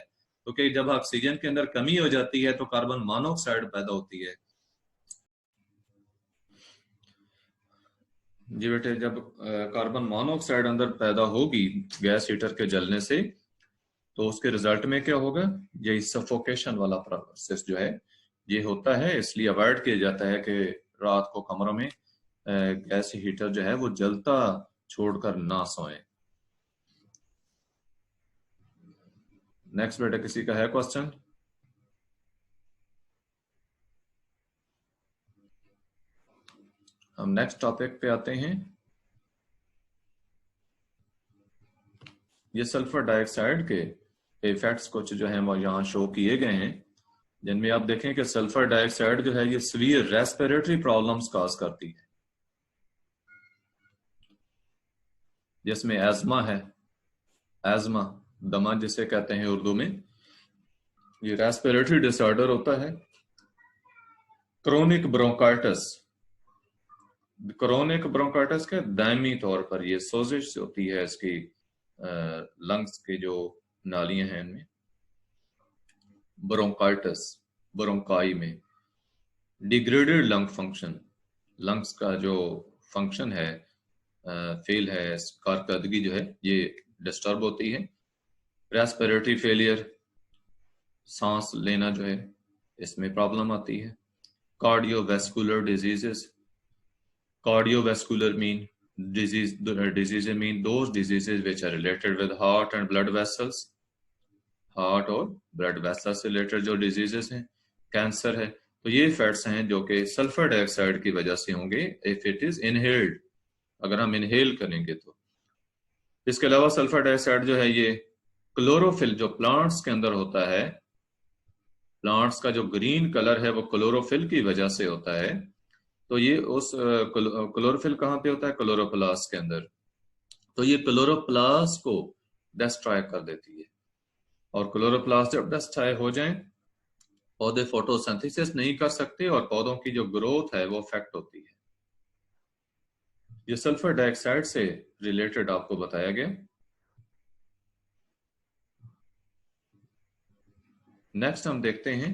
क्योंकि जब ऑक्सीजन के अंदर कमी हो जाती है तो कार्बन मोनोऑक्साइड पैदा होती है। जी बेटे, जब कार्बन मोनोऑक्साइड अंदर पैदा होगी गैस हीटर के जलने से, तो उसके रिजल्ट में क्या होगा? यही सफोकेशन वाला प्रोसेस जो है ये होता है। इसलिए अवॉइड किया जाता है कि रात को कमरों में गैस हीटर जो है वो जलता छोड़कर ना सोएं। नेक्स्ट बेटा, किसी का है क्वेश्चन? हम नेक्स्ट टॉपिक पे आते हैं। ये सल्फर डाइऑक्साइड के इफेक्ट्स कुछ जो है वो यहाँ शो किए गए हैं, जिनमें आप देखें कि सल्फर डाइऑक्साइड जो है ये सीवियर रेस्पिरेटरी प्रॉब्लम्स काज करती है, जिसमें एज़मा है, एज़मा दमा जिसे कहते हैं उर्दू में, ये रेस्पिरेटरी डिसऑर्डर होता है। क्रोनिक ब्रोंकाइटिस, क्रोनिक ब्रोंकाइटिस के दायमी तौर पर ये सोजिश होती है इसकी लंग्स की जो नालियां हैं इनमें। ब्रोंकाइटिस, ब्रोंकाई में डिग्रेडेड लंग फंक्शन, लंग्स का जो फंक्शन है फेल है, कारकर्दगी जो है ये डिस्टर्ब होती है। रेस्पिरेटरी फेलियर, सांस लेना जो है इसमें प्रॉब्लम आती है। Cardiovascular diseases, cardiovascular mean diseases mean those diseases which are related with heart and blood vessels, heart और blood vessels से related जो diseases हैं। कैंसर है, तो ये फैट्स हैं जो कि सल्फर डाइऑक्साइड की वजह से होंगे if it is inhaled, अगर हम इनहेल करेंगे तो। इसके अलावा सल्फर डाइऑक्साइड जो है ये क्लोरोफिल जो प्लांट्स के अंदर होता है, प्लांट्स का जो ग्रीन कलर है वो क्लोरोफिल की वजह से होता है। तो ये उस क्लोरोफिल कहाँ पे होता है? क्लोरोप्लास्ट के अंदर। तो ये क्लोरोप्लास्ट को डिस्ट्रॉय कर देती है, और क्लोरोप्लास्ट जब डिस्ट्रॉय हो जाए, पौधे फोटोसिंथेसिस नहीं कर सकते और पौधों की जो ग्रोथ है वो अफेक्ट होती है। ये सल्फर डाइऑक्साइड से रिलेटेड आपको बताया गया। नेक्स्ट हम देखते हैं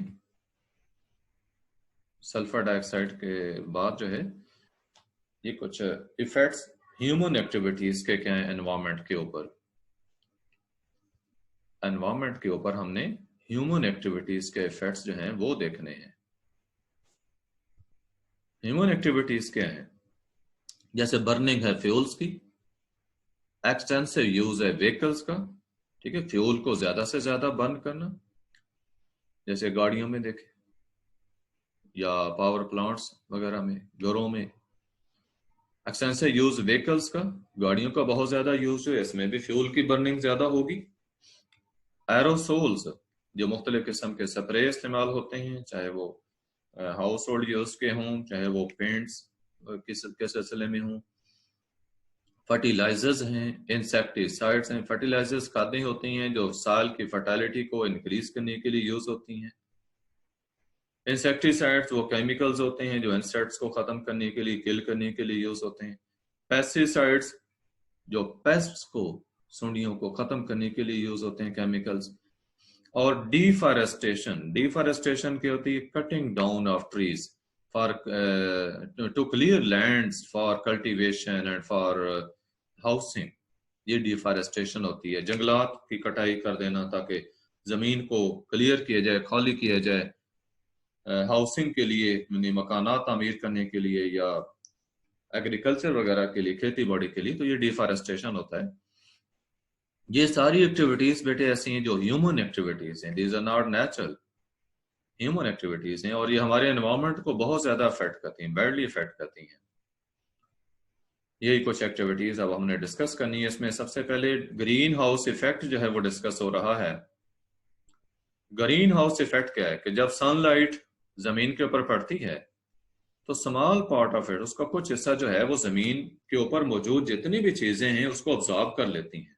सल्फर डाइऑक्साइड के बाद जो है ये कुछ इफेक्ट्स ह्यूमन एक्टिविटीज के क्या है एनवायरनमेंट के ऊपर। एनवायरनमेंट के ऊपर हमने ह्यूमन एक्टिविटीज के इफेक्ट्स जो हैं वो देखने हैं। ह्यूमन एक्टिविटीज क्या हैं? जैसे बर्निंग है फ्यूल्स की, एक्सटेंसिव यूज है व्हीकल्स का, ठीक है, फ्यूल को ज्यादा से ज्यादा बर्न करना, जैसे गाड़ियों में देखें या पावर प्लांट्स वगैरह में, घरों में। एक्सटेंसिव यूज व्हीकल्स का, गाड़ियों का बहुत ज्यादा यूज है, इसमें भी फ्यूल की बर्निंग ज्यादा होगी। एरोसोल्स, जो मुख्तलिफ किस्म के स्प्रे इस्तेमाल होते हैं, चाहे वो हाउस होल्ड यूज के हों, चाहे वो पेंट्स के सिलसिले में हों। फर्टिलाइजर्स हैं, इंसेक्टिसाइड्स हैं। फर्टिलाइजर्स खादें होती हैं जो साल की फर्टिलिटी को इंक्रीज करने के लिए यूज होती हैं। इंसेक्टिसाइड्स वो केमिकल्स होते हैं जो इंसेक्ट्स को खत्म करने के लिए, किल करने के लिए यूज होते हैं। पेस्टिसाइड्स जो पेस्ट्स को, सुंडियों को खत्म करने के लिए यूज होते हैं, केमिकल्स। और डिफॉरेस्टेशन क्या होती है? Cutting down of trees for to clear lands for cultivation and for housing. ये डिफॉरेस्टेशन होती है, जंगलात की कटाई कर देना ताकि जमीन को क्लियर किया जाए, खाली किया जाए हाउसिंग के लिए, यानी मकानात तामीर करने के लिए या एग्रीकल्चर वगैरह के लिए, खेती बाड़ी के लिए। तो ये डिफॉरेस्टेशन होता है। ये सारी एक्टिविटीज बेटे ऐसी हैं जो ह्यूमन एक्टिविटीज हैं, these are not natural, human activities हैं, और ये हमारे एनवायरनमेंट को बहुत ज्यादा अफेक्ट करती हैं, बैडली अफेक्ट करती हैं। यही कुछ एक्टिविटीज अब हमने डिस्कस करनी है। इसमें सबसे पहले ग्रीन हाउस इफेक्ट जो है वो डिस्कस हो रहा है। ग्रीन हाउस इफेक्ट क्या है कि जब सनलाइट जमीन के ऊपर पड़ती है तो स्मॉल पार्ट ऑफ इट, उसका कुछ हिस्सा जो है वो जमीन के ऊपर मौजूद जितनी भी चीजें हैं उसको ऑब्जॉर्ब कर लेती हैं।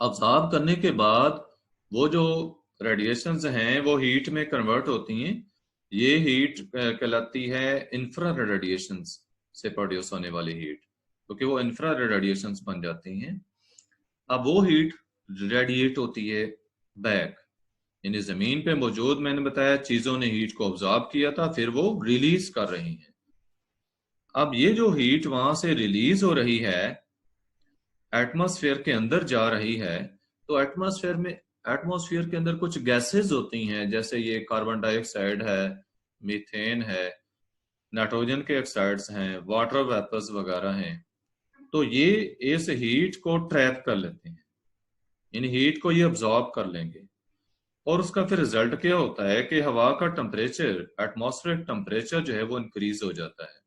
ऑब्जॉर्ब करने के बाद वो जो रेडिएशंस हैं वो हीट में कन्वर्ट होती हैं। ये हीट कहलाती है इंफ्रारेड रेडिएशंस से प्रोड्यूस होने वाली हीट, क्योंकि वो इंफ्रारेड रेडिएशंस बन जाती हैं। अब वो हीट रेडिएट होती है बैक, यानी जमीन पे मौजूद, मैंने बताया, चीजों ने हीट को ऑब्जॉर्ब किया था, फिर वो रिलीज कर रही हैं। अब ये जो हीट वहां से रिलीज हो रही है, एटमॉस्फेयर के अंदर जा रही है, तो एटमॉस्फेयर के अंदर कुछ गैसेस होती हैं, जैसे ये कार्बन डाइऑक्साइड है, मीथेन है, नाइट्रोजन के ऑक्साइड्स हैं, वाटर वेपर्स वगैरह हैं। तो ये इस हीट को ट्रैप कर लेते हैं, इन हीट को ये अब्जॉर्ब कर लेंगे, और उसका फिर रिजल्ट क्या होता है कि हवा का टेम्परेचर, एटमॉस्फेरिक टेम्परेचर जो है वो इंक्रीज हो जाता है।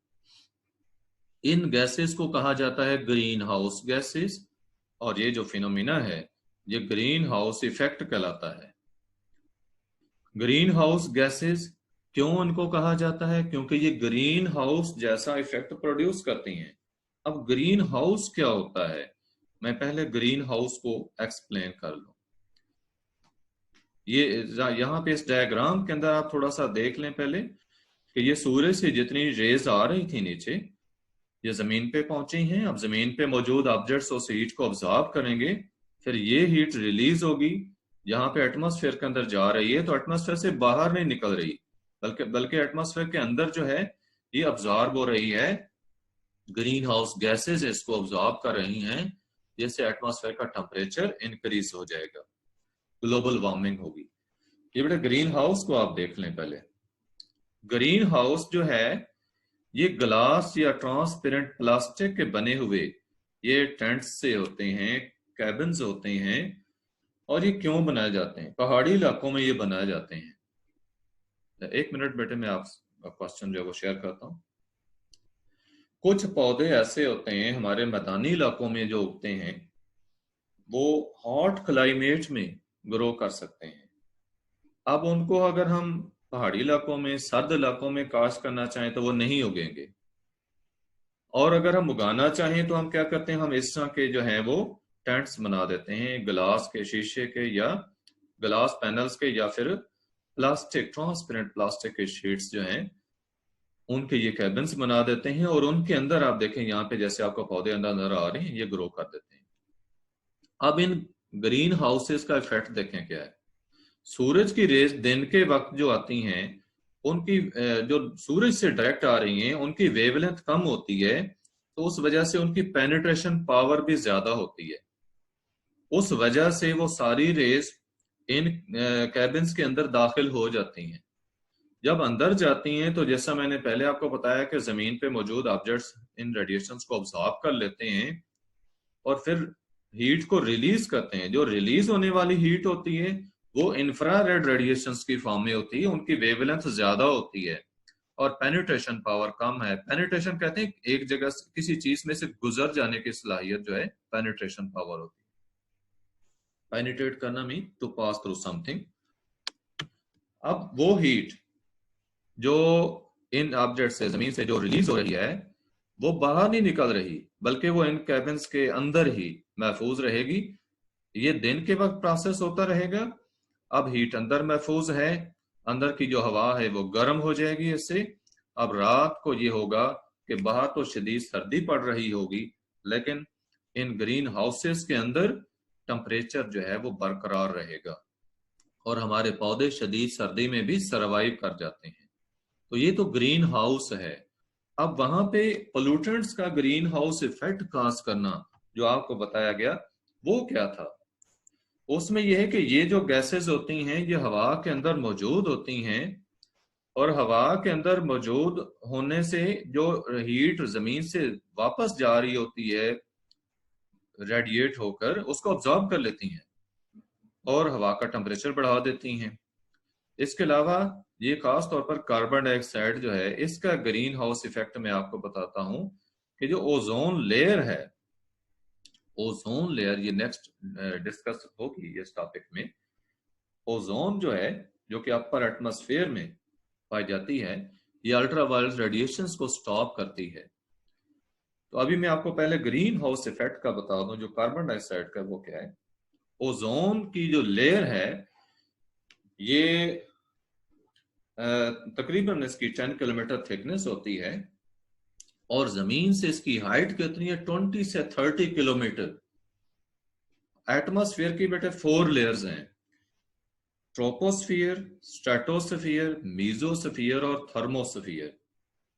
इन गैसेस को कहा जाता है ग्रीन हाउस गैसेस, और ये जो फिनोमिना है ये ग्रीन हाउस इफेक्ट कहलाता है। ग्रीन हाउस गैसेस क्यों इनको कहा जाता है? क्योंकि ये ग्रीन हाउस जैसा इफेक्ट प्रोड्यूस करती हैं। अब ग्रीन हाउस क्या होता है, मैं पहले ग्रीन हाउस को एक्सप्लेन कर लूं। ये यहाँ पे इस डायग्राम के अंदर आप थोड़ा सा देख लें पहले कि ये सूरज से जितनी रेज आ रही थी नीचे, ये जमीन पे पहुंची हैं। अब जमीन पे मौजूद ऑब्जेक्ट्स उस हीट को ऑब्जॉर्ब करेंगे, फिर ये हीट रिलीज होगी, यहाँ पे एटमॉस्फेयर के अंदर जा रही है, तो एटमॉस्फेयर से बाहर नहीं निकल रही, बल्कि एटमॉस्फेयर के अंदर जो है ये ऑब्जॉर्ब हो रही है। ग्रीन हाउस गैसेस इसको ऑब्जॉर्ब कर रही हैं, जिससे एटमॉस्फेयर का टेम्परेचर इंक्रीज हो जाएगा, ग्लोबल वार्मिंग होगी। ये बेटा ग्रीन हाउस को आप देख लें पहले। ग्रीन हाउस जो है ये ग्लास या ट्रांसपेरेंट प्लास्टिक के बने हुए ये टेंट्स से होते हैं, कैबिन्स होते हैं। और ये क्यों बनाए जाते हैं? पहाड़ी इलाकों में ये बनाए जाते हैं। एक मिनट बेटे, मैं आप क्वेश्चन जो है वो शेयर करता हूँ। कुछ पौधे ऐसे होते हैं हमारे मैदानी इलाकों में जो उगते हैं, वो हॉट क्लाइमेट में ग्रो कर सकते हैं। अब उनको अगर हम पहाड़ी इलाकों में, सर्द इलाकों में काश्त करना चाहें तो वो नहीं उगेंगे। और अगर हम उगाना चाहें तो हम क्या करते हैं, हम इस तरह के जो हैं वो टेंट्स बना देते हैं, ग्लास के, शीशे के या ग्लास पैनल्स के, या फिर प्लास्टिक, ट्रांसपेरेंट प्लास्टिक के शीट्स जो हैं उनके ये कैबिन्स बना देते हैं। और उनके अंदर आप देखें यहाँ पे जैसे आपको पौधे अंदर नजर आ रहे हैं, ये ग्रो कर देते हैं। अब इन ग्रीन हाउसेस का इफेक्ट देखें क्या है। सूरज की रेज दिन के वक्त जो आती हैं, उनकी जो सूरज से डायरेक्ट आ रही हैं, उनकी वेवलेंथ कम होती है, तो उस वजह से उनकी पेनिट्रेशन पावर भी ज्यादा होती है। उस वजह से वो सारी रेज इन कैबिन्स के अंदर दाखिल हो जाती हैं। जब अंदर जाती हैं तो जैसा मैंने पहले आपको बताया कि जमीन पे मौजूद ऑब्जेक्ट्स इन रेडिएशंस को ऑब्जॉर्ब कर लेते हैं और फिर हीट को रिलीज करते हैं। जो रिलीज होने वाली हीट होती है वो इंफ्रारेड रेडिएशंस की फॉर्म में होती है, उनकी वेवलेंथ ज्यादा होती है और पेनिट्रेशन पावर कम है। पेनिट्रेशन कहते हैं एक जगह से किसी चीज में से गुजर जाने की सलाहियत जो है पेनिट्रेशन पावर होती है। पेनिट्रेट करना mean to pass through something. अब वो हीट जो इन ऑब्जेक्ट से, जमीन से जो रिलीज हो रही है, वो बाहर नहीं निकल रही, बल्कि वो इन कैबिन्स के अंदर ही महफूज रहेगी। ये दिन के वक्त प्रोसेस होता रहेगा। अब हीट अंदर महफूज है अंदर की जो हवा है वो गर्म हो जाएगी इससे। अब रात को ये होगा कि बाहर तो शदीद सर्दी पड़ रही होगी, लेकिन इन ग्रीन हाउसेस के अंदर टेम्परेचर जो है वो बरकरार रहेगा और हमारे पौधे शदीद सर्दी में भी सरवाइव कर जाते हैं। तो ये तो ग्रीन हाउस है। अब वहां पे पोल्यूटेंट्स का ग्रीन हाउस इफेक्ट काज करना जो आपको बताया गया वो क्या था, उसमें यह है कि ये जो गैसेस होती हैं ये हवा के अंदर मौजूद होती हैं और हवा के अंदर मौजूद होने से जो हीट जमीन से वापस जा रही होती है रेडिएट होकर उसको ऑब्जॉर्ब कर लेती हैं और हवा का टेम्परेचर बढ़ा देती हैं। इसके अलावा ये खास तौर पर कार्बन डाइऑक्साइड जो है इसका ग्रीन हाउस इफेक्ट मैं आपको बताता हूं कि जो ओजोन लेयर है, ओजोन लेयर ये नेक्स्ट डिस्कस होगी इस टॉपिक में। ओजोन जो है जो कि अपर एटमॉस्फेयर में पाई जाती है ये अल्ट्रावायलेट रेडिएशंस को स्टॉप करती है। तो अभी मैं आपको पहले ग्रीन हाउस इफेक्ट का बता दूं जो कार्बन डाइऑक्साइड का वो क्या है। ओजोन की जो लेयर है ये तकरीबन इसकी 10 किलोमीटर थिकनेस होती है और जमीन से इसकी हाइट कितनी है 20 से 30 किलोमीटर। एटमॉस्फेयर की बेटे 4 लेयर्स हैं, ट्रोपोस्फियर, स्ट्रेटोस्फियर, मीजोस्फियर और थर्मोस्फियर।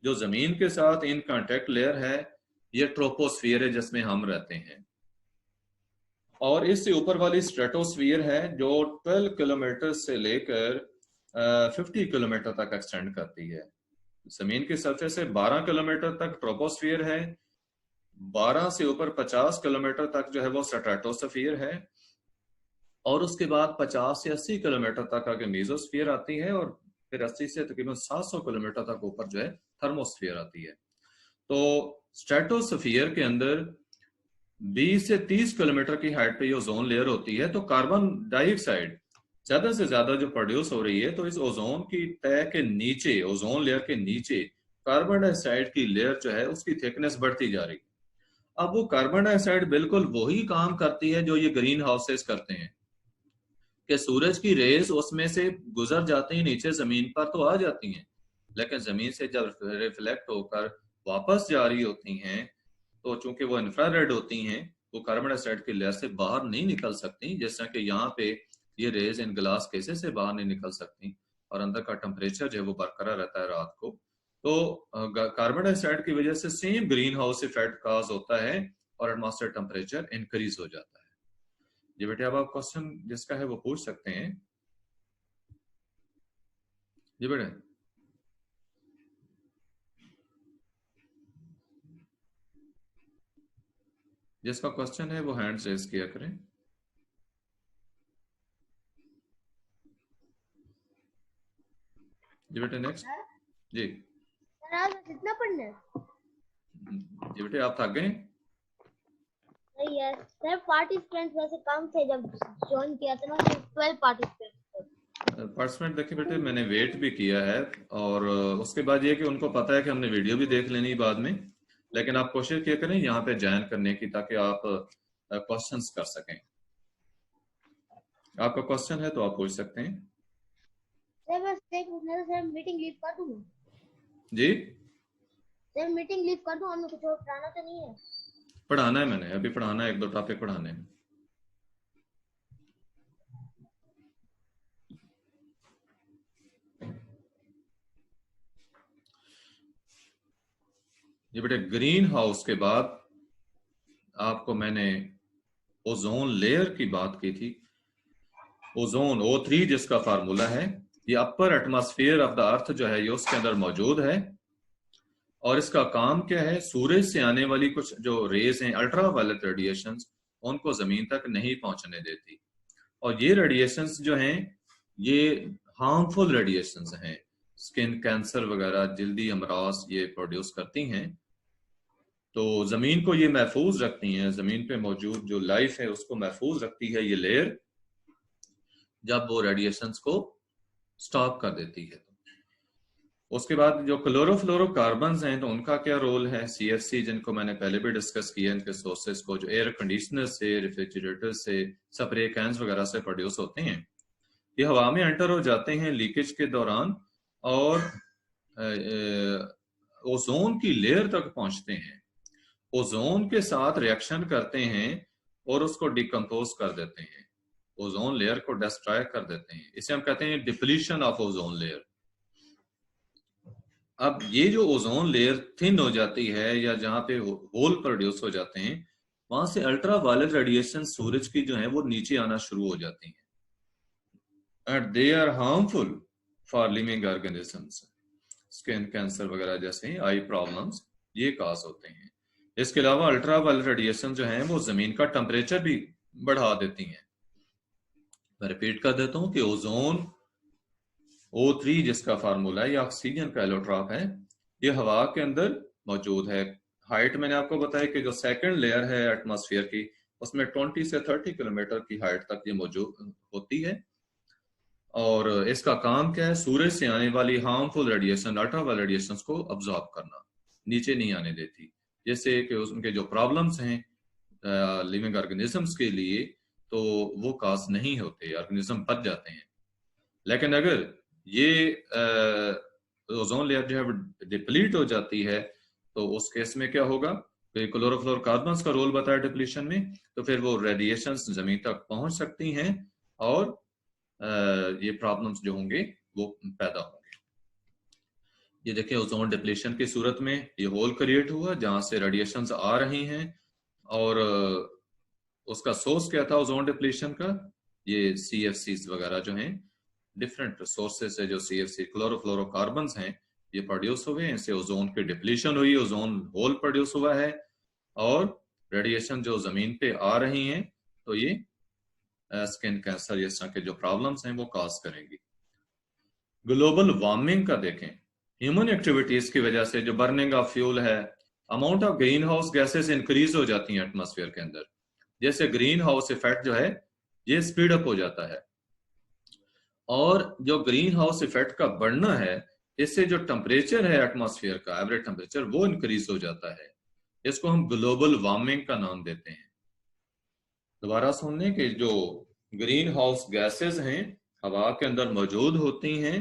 जो जमीन के साथ इन कांटेक्ट लेयर है ये ट्रोपोस्फियर है जिसमें हम रहते हैं और इससे ऊपर वाली स्ट्रेटोस्फियर है जो 12 किलोमीटर से लेकर 50 किलोमीटर तक एक्सटेंड करती है। जमीन की सरफेस से 12 किलोमीटर तक ट्रोपोस्फियर है, 12 से ऊपर 50 किलोमीटर तक जो है वो स्ट्रेटोस्फियर है और उसके बाद 50 से 80 किलोमीटर तक आगे मीजोस्फियर आती है और फिर 80 से तकरीबन 700 किलोमीटर तक ऊपर जो है थर्मोस्फियर आती है। तो स्ट्रेटोस्फियर के अंदर 20 से 30 किलोमीटर की हाइट पे ये ओजोन लेयर होती है। तो कार्बन डाइऑक्साइड ज्यादा से ज्यादा जो प्रोड्यूस हो रही है तो इस ओजोन की तह के नीचे, ओजोन लेयर के नीचे कार्बन डाइऑक्साइड की लेयर जो है उसकी थिकनेस बढ़ती जा रही है। अब वो कार्बन डाइऑक्साइड बिल्कुल वही काम करती है जो ये ग्रीन हाउसेस करते हैं कि सूरज की रेज उसमें से गुजर जाती हैं नीचे जमीन पर तो आ जाती हैं, लेकिन जमीन से जब रिफ्लेक्ट होकर वापस जा रही होती हैं तो चूंकि वो इंफ्रारेड होती हैं वो कार्बन डाइऑक्साइड की लेयर से बाहर नहीं निकल सकती, जैसा कि यहाँ पे ये रेज इन ग्लास केसेस से बाहर नहीं निकल सकती और अंदर का टेम्परेचर जो है वो बरकरार रहता है रात को। तो कार्बन डाइऑक्साइड की वजह से सेम ग्रीन हाउस इफेक्ट काज होता है और एटमॉस्फेयर टेम्परेचर इंक्रीज हो जाता है। जी बेटे अब आप क्वेश्चन जिसका है वो पूछ सकते हैं। जी बेटे जिसका क्वेश्चन है वो हैंड रेज किया करें। जी बेटे नेक्स्ट। जी कितना पढ़ना है? जी बेटे आप थक गए? नहीं यार सर, पार्टिसिपेंट्स वैसे कम थे जब ज्वाइन किया था ना, 12 पार्टिसिपेंट देखिए बेटे मैंने वेट भी किया है और उसके बाद ये कि उनको पता है कि हमने वीडियो भी देख लेनी बाद में, लेकिन आप कोशिश किया करें यहाँ पे ज्वाइन करने की ताकि आप क्वेश्चंस कर सकें। आपका क्वेश्चन है तो आप पूछ सकते हैं। सर बस एक पूछना था सर, मीटिंग लीव कर दूं? जी सर मीटिंग लीव कर दूं? हमने कुछ और पढ़ाना तो नहीं है? पढ़ाना है, मैंने अभी पढ़ाना है, 1-2 टॉपिक पढ़ाने हैं। ये बेटे ग्रीन हाउस के बाद आपको मैंने ओजोन लेयर की बात की थी। ओजोन O3 जिसका फार्मूला है, ये upper atmosphere of the earth जो है ये उसके अंदर मौजूद है और इसका काम क्या है, सूरज से आने वाली कुछ जो रेज हैं अल्ट्रावायलेट रेडिएशंस उनको जमीन तक नहीं पहुंचने देती और ये रेडिएशंस जो हैं ये हार्मफुल रेडिएशंस हैं, स्किन कैंसर वगैरह जल्दी अमराज ये प्रोड्यूस करती हैं। तो जमीन को ये महफूज रखती हैं, जमीन पे मौजूद जो लाइफ है उसको महफूज रखती है ये लेयर जब वो रेडिएशंस को स्टॉप कर देती है। उसके बाद जो क्लोरोफ्लोरोकार्बन्स हैं तो उनका क्या रोल है, CFC जिनको मैंने पहले भी डिस्कस किया, इनके सोर्सेस को जो एयर कंडीशनर से, रेफ्रिजरेटर से, स्प्रे कैन्स वगैरह से प्रोड्यूस होते हैं। ये हवा में एंटर हो जाते हैं लीकेज के दौरान और ओजोन की लेयर तक पहुंचते हैं, ओजोन के साथ रिएक्शन करते हैं और उसको डिकम्पोज कर देते हैं, ओजोन लेयर को डिस्ट्रॉय कर देते हैं। इसे हम कहते हैं डिप्लीशन ऑफ ओजोन लेयर। अब ये जो ओजोन लेयर थिन हो जाती है या जहां पे होल प्रोड्यूस हो जाते हैं, वहां से अल्ट्रा वायलेट रेडिएशन सूरज की जो है वो नीचे आना शुरू हो जाती है and they are harmful for living organisms. Skin cancer वगैरह जैसे आई प्रॉब्लम्स ये काज होते हैं। इसके अलावा अल्ट्रा वायलेट रेडिएशन जो है वो जमीन का टेम्परेचर भी बढ़ा देती हैं। मैं रिपीट कर देता हूं कि ओजोन O3 जिसका फार्मूला है, ये ऑक्सीजन का एलोट्रॉप है, ये हवा के अंदर मौजूद है। हाइट मैंने आपको बताया कि जो सेकंड लेयर है एटमॉस्फेयर की, उसमें 20 से 30 किलोमीटर की हाइट तक ये मौजूद होती है। और इसका काम क्या है? सूरज से आने वाली हार्मफुल रेडिएशन, अल्ट्रावायलेट रेडिएशन को अब्जॉर्ब करना, नीचे नहीं आने देती, जैसे कि उनके जो प्रॉब्लम्स हैं लिविंग ऑर्गेनिजम्स के लिए तो वो काज नहीं होते, ऑर्गेनिज्म बच जाते हैं। लेकिन अगर ये ओजोन लेयर जो है डिप्लीट हो जाती है तो उस केस में क्या होगा? तो क्लोरोफ्लोरोकार्बन्स का रोल बताया डिप्लीशन में, तो फिर वो रेडिएशंस जमीन तक पहुंच सकती हैं और ये प्रॉब्लम्स जो होंगे वो पैदा होंगे। ये देखिए ओजोन डिप्लीशन की सूरत में ये होल क्रिएट हुआ जहां से रेडिएशंस आ रही हैं और उसका सोर्स क्या था ओजोन डिप्लीशन का? ये CFCs वगैरह जो हैं, डिफरेंट सोर्सेस से जो CFC क्लोरोफ्लोरोकार्बन्स हैं ये प्रोड्यूस हुए, इनसे ओजोन की डिप्लीशन हुई, ओजोन होल प्रोड्यूस हुआ है और रेडिएशन जो जमीन पे आ रही हैं तो ये स्किन कैंसर इस तरह के जो प्रॉब्लम्स हैं वो काज करेंगी। ग्लोबल वार्मिंग का देखें, ह्यूमन एक्टिविटीज की वजह से जो बर्निंग ऑफ फ्यूल है, amount of green house gases increase हो जाती हैं एटमॉस्फेयर के अंदर। जैसे ग्रीन हाउस इफेक्ट जो है ये स्पीड अप हो जाता है और जो ग्रीन हाउस इफेक्ट का बढ़ना है इससे जो टेम्परेचर है एटमॉस्फेयर का एवरेज टेम्परेचर वो इंक्रीज हो जाता है। इसको हम ग्लोबल वार्मिंग का नाम देते हैं। दोबारा सुनने के जो ग्रीन हाउस गैसेस हैं हवा के अंदर मौजूद होती हैं,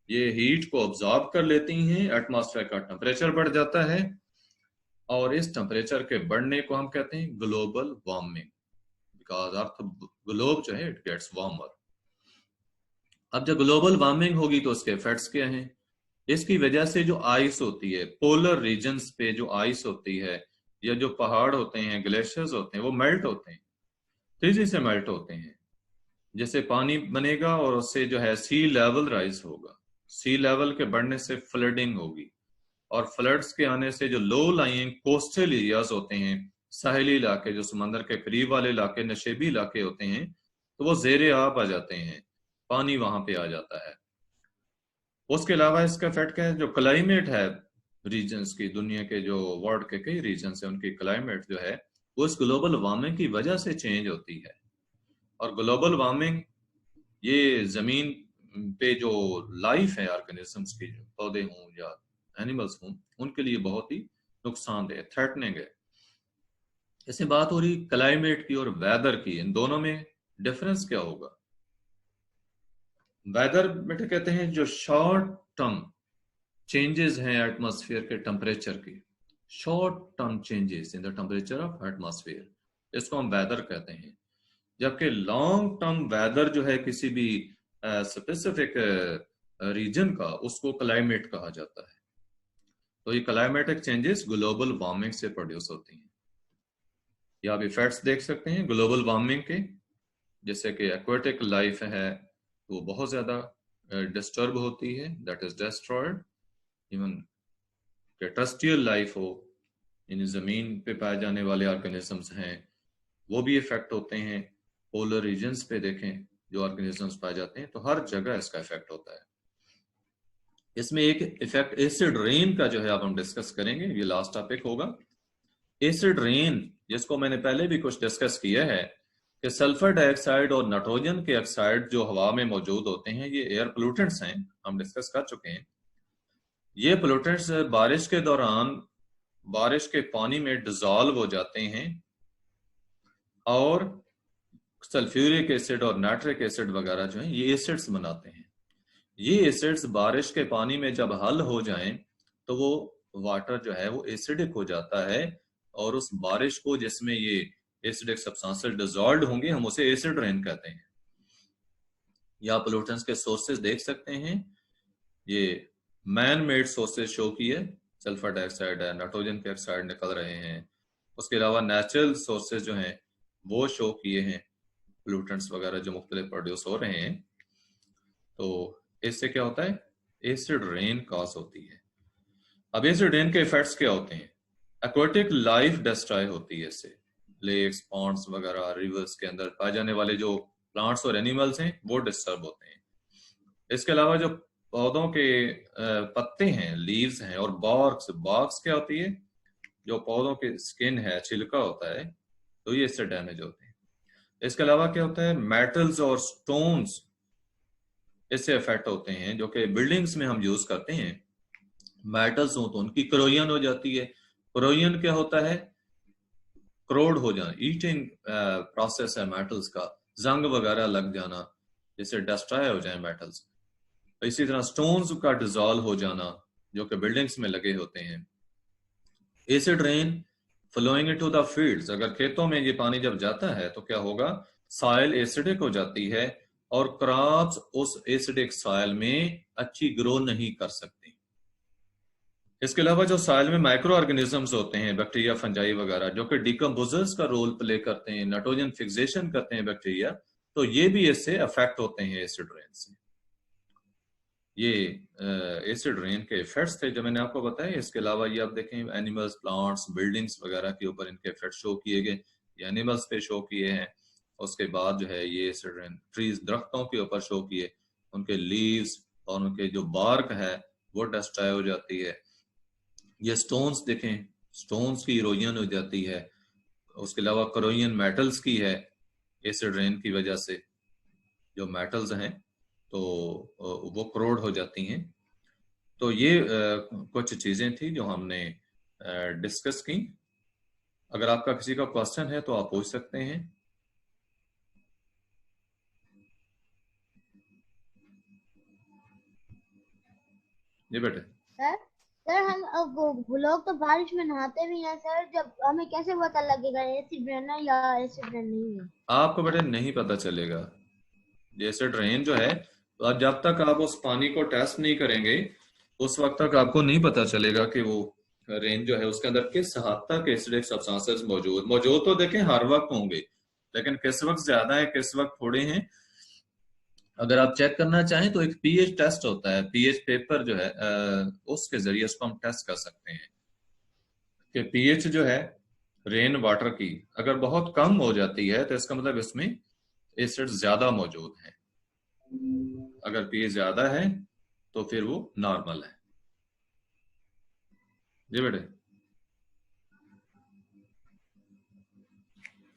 ये हीट को ऑब्जॉर्ब कर लेती हैं, एटमॉस्फेयर का टेम्परेचर बढ़ जाता है और इस टेम्परेचर के बढ़ने को हम कहते हैं global warming, because earth globe जो है इट गेट्स वार्मर। अब जब ग्लोबल वार्मिंग होगी तो उसके इफेक्ट्स क्या हैं? इसकी वजह से जो आइस होती है, पोलर रीजन्स पे जो आइस होती है या जो पहाड़ होते हैं, ग्लेशियर्स होते हैं, वो मेल्ट होते हैं, तेजी से मेल्ट होते हैं। जैसे पानी बनेगा और उससे जो है सी लेवल राइज होगा, सी लेवल के बढ़ने से फ्लडिंग होगी और फ्लड्स के आने से जो लो लाइंग कोस्टल एरियाज होते हैं, साहिली इलाके जो समंदर के करीब वाले इलाके, नशेबी इलाके होते हैं, तो वो ज़ेरे आब आ जाते हैं, पानी वहां पे आ जाता है। उसके अलावा इसका इफेक्ट क्या है? जो क्लाइमेट है रीजन्स की, दुनिया के जो वर्ल्ड के कई रीजन्स है उनकी क्लाइमेट जो है वो इस ग्लोबल वार्मिंग की वजह से चेंज होती है। और ग्लोबल वार्मिंग ये जमीन पे जो लाइफ है ऑर्गेनिजम्स की, जो पौधे हों या एनिमल्स हों, उनके लिए बहुत ही नुकसानदेह, थ्रेटनिंग है। इससे बात हो रही क्लाइमेट की और वेदर की, इन दोनों में डिफरेंस क्या होगा? वेदर बेटे कहते हैं जो शॉर्ट टर्म चेंजेस हैं एटमॉस्फेयर के टेम्परेचर की, short term changes in the temperature of atmosphere, इसको हम वेदर कहते हैं। जबकि लॉन्ग टर्म वेदर जो है किसी भी स्पेसिफिक रीजन का, उसको क्लाइमेट कहा जाता है। तो ये क्लाइमेटिक चेंजेस ग्लोबल वार्मिंग से प्रोड्यूस होती हैं। ये आप इफेक्ट्स देख सकते हैं ग्लोबल वार्मिंग के, जैसे कि एक्वेटिक लाइफ है वो बहुत ज्यादा डिस्टर्ब होती है, that is destroyed. Even terrestrial life हो, इन जमीन पे पाए जाने वाले ऑर्गेनिजम्स हैं वो भी इफेक्ट होते हैं। पोलर रीजन्स पे देखें जो ऑर्गेनिजम्स पाए जाते हैं, तो हर जगह इसका इफेक्ट होता है। इसमें एक इफेक्ट एसिड रेन का जो है अब हम डिस्कस करेंगे, ये लास्ट टॉपिक होगा। एसिड रेन जिसको मैंने पहले भी कुछ डिस्कस किया है कि सल्फर डाइऑक्साइड और नाइट्रोजन के ऑक्साइड जो हवा में मौजूद होते हैं ये एयर पोल्यूटेंट्स हैं, हम डिस्कस कर चुके हैं। ये पोल्यूटेंट्स बारिश के दौरान बारिश के पानी में डिजॉल्व हो जाते हैं और सल्फ्यूरिक एसिड और नाइट्रिक एसिड वगैरह जो है ये एसिड्स बनाते हैं। ये एसिड्स बारिश के पानी में जब हल हो जाएं तो वो वाटर जो है वो एसिडिक हो जाता है, और उस बारिश को जिसमें ये एसिडिक सब्सटेंसेस डिसॉल्व होंगे हम उसे एसिड रेन कहते हैं। या पोल्यूटेंट्स के सोर्सेज देख सकते हैं, ये मैन मेड सोर्सेज शो किए, सल्फर डाइऑक्साइड है, नाइट्रोजन के ऑक्साइड निकल रहे हैं। उसके अलावा नेचुरल सोर्सेज जो हैं वो शो किए हैं, पोल्यूटेंट्स वगैरह जो मुख्तलिफ प्रोड्यूस हो रहे हैं। तो इससे क्या होता है, एसिड रेन कॉज होती है। अब एसिड रेन के इफेक्ट्स क्या होते हैं? एक्वाटिक लाइफ डिस्ट्रॉय होती है इससे, लेक्स, पॉन्ड्स वगैरह, रिवर्स के अंदर पाए जाने वाले जो प्लांट्स और एनिमल्स हैं वो डिस्टर्ब होते हैं। इसके अलावा जो पौधों के पत्ते हैं, लीव्स हैं, और बॉक्स क्या होती है, जो पौधों के स्किन है, छिलका होता है, तो ये इससे डैमेज होते हैं। इसके अलावा क्या होता है, मेटल्स और स्टोन्स इससे इफेक्ट होते हैं, जो कि बिल्डिंग्स में हम यूज करते हैं। मेटल्स हो तो उनकी करोजन हो जाती है। करोजन क्या होता है, क्रोड हो जाना, ईटिंग प्रोसेस है मेटल्स का, जंग वगैरह लग जाना, जिससे डिस्ट्रॉय हो जाए मेटल्स। इसी तरह स्टोन्स का डिसॉल्व हो जाना, जो कि बिल्डिंग्स में लगे होते हैं। Acid rain flowing into the fields, अगर खेतों में ये पानी जब जाता है तो क्या होगा, सॉइल एसिडिक हो जाती है और क्रॉप्स उस एसिडिक सॉइल में अच्छी ग्रो नहीं कर सकती। इसके अलावा जो सॉइल में माइक्रो ऑर्गेनिजम्स होते हैं, बैक्टीरिया, फंजाई वगैरह, जो कि डिकम्पोजर्स का रोल प्ले करते हैं, नाइट्रोजन फिक्सेशन करते हैं बैक्टीरिया, तो ये भी इससे अफेक्ट होते हैं एसिड रेन से। ये एसिड रेन के इफेक्ट्स थे जो मैंने आपको बताया। इसके अलावा ये आप देखें, एनिमल्स, प्लांट्स, बिल्डिंग्स वगैरह के ऊपर इनके इफेक्ट शो किए गए, ये एनिमल्स पे शो किए हैं। उसके बाद जो है ये एसिड रेन ट्रीज, दरख्तों के ऊपर शो किए, उनके लीव्स और उनके जो बार्क है वो डिस्ट्रॉय हो जाती है। ये स्टोन्स देखें, स्टोन्स की इरोजन हो जाती है। उसके अलावा करोजन मेटल्स की है, एसिड रेन की वजह से जो मेटल्स हैं तो वो क्रोड हो जाती हैं। तो ये कुछ चीजें थी जो हमने डिस्कस की। अगर आपका किसी का क्वेश्चन है तो आप पूछ सकते हैं। जी बेटे। सर हम अब लोग तो बारिश में नहाते भी हैं सर, जब हमें कैसे पता लगेगा एसिड रेन है या एसिड रेन नहीं है? आपको बेटे नहीं पता चलेगा। एसिड रेन जो है, तो जब तक आप उस पानी को टेस्ट नहीं करेंगे उस वक्त तक आपको नहीं पता चलेगा कि वो रेन जो है उसके अंदर किस हद तक एसिडिक सब्सटेंसेस मौजूद तो देखें हर वक्त होंगे, लेकिन किस वक्त ज्यादा है किस वक्त थोड़े हैं। अगर आप चेक करना चाहें तो एक पीएच टेस्ट होता है, पीएच पेपर जो है उसके जरिए उसको हम टेस्ट कर सकते हैं कि पीएच जो है रेन वाटर की अगर बहुत कम हो जाती है तो इसका मतलब इसमें एसिड ज्यादा मौजूद है। अगर पीएच ज्यादा है तो फिर वो नॉर्मल है। जी बेटे।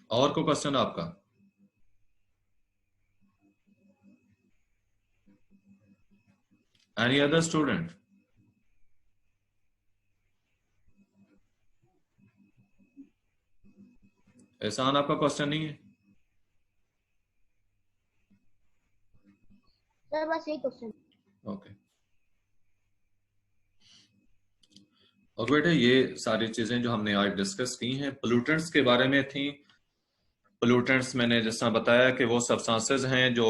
और कोई क्वेश्चन आपका? Any other student? एहसान आपका क्वेश्चन नहीं है? सर बस एक क्वेश्चन। ओके। और बेटे ये सारी चीजें जो हमने आज डिस्कस की हैं पोल्यूटेंट्स के बारे में थी। पोल्यूटेंट्स मैंने जैसा बताया कि वो सब्सटेंसेस हैं जो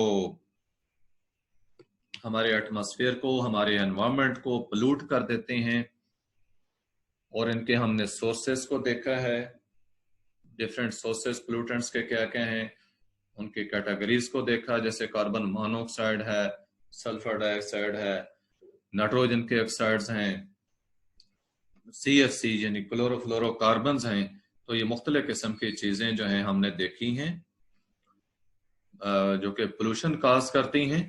हमारे एटमॉस्फेयर को, हमारे एनवायरनमेंट को पोल्यूट कर देते हैं, और इनके हमने सोर्सेस को देखा है। डिफरेंट सोर्सेस पोल्यूटेंट्स के क्या क्या हैं, उनकी कैटेगरीज को देखा, जैसे कार्बन मोनोऑक्साइड है, सल्फर डाइऑक्साइड है, नाइट्रोजन के ऑक्साइड्स हैं, CFC यानी क्लोरोफ्लोरोकार्बन्स हैं। तो ये मुख्तलिफ किस्म की चीजें जो हैं हमने देखी हैं जो कि पोल्यूशन काज करती हैं,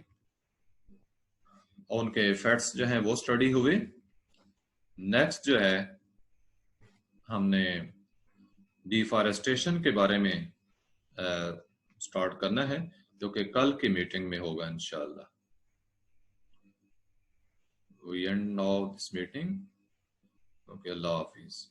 और उनके इफेक्ट्स जो हैं वो स्टडी हुए। नेक्स्ट जो है हमने डिफॉरेस्टेशन के बारे में स्टार्ट करना है, जो कि कल की मीटिंग में होगा इंशाल्लाह। We end of this meeting. Okay, Allah Hafiz.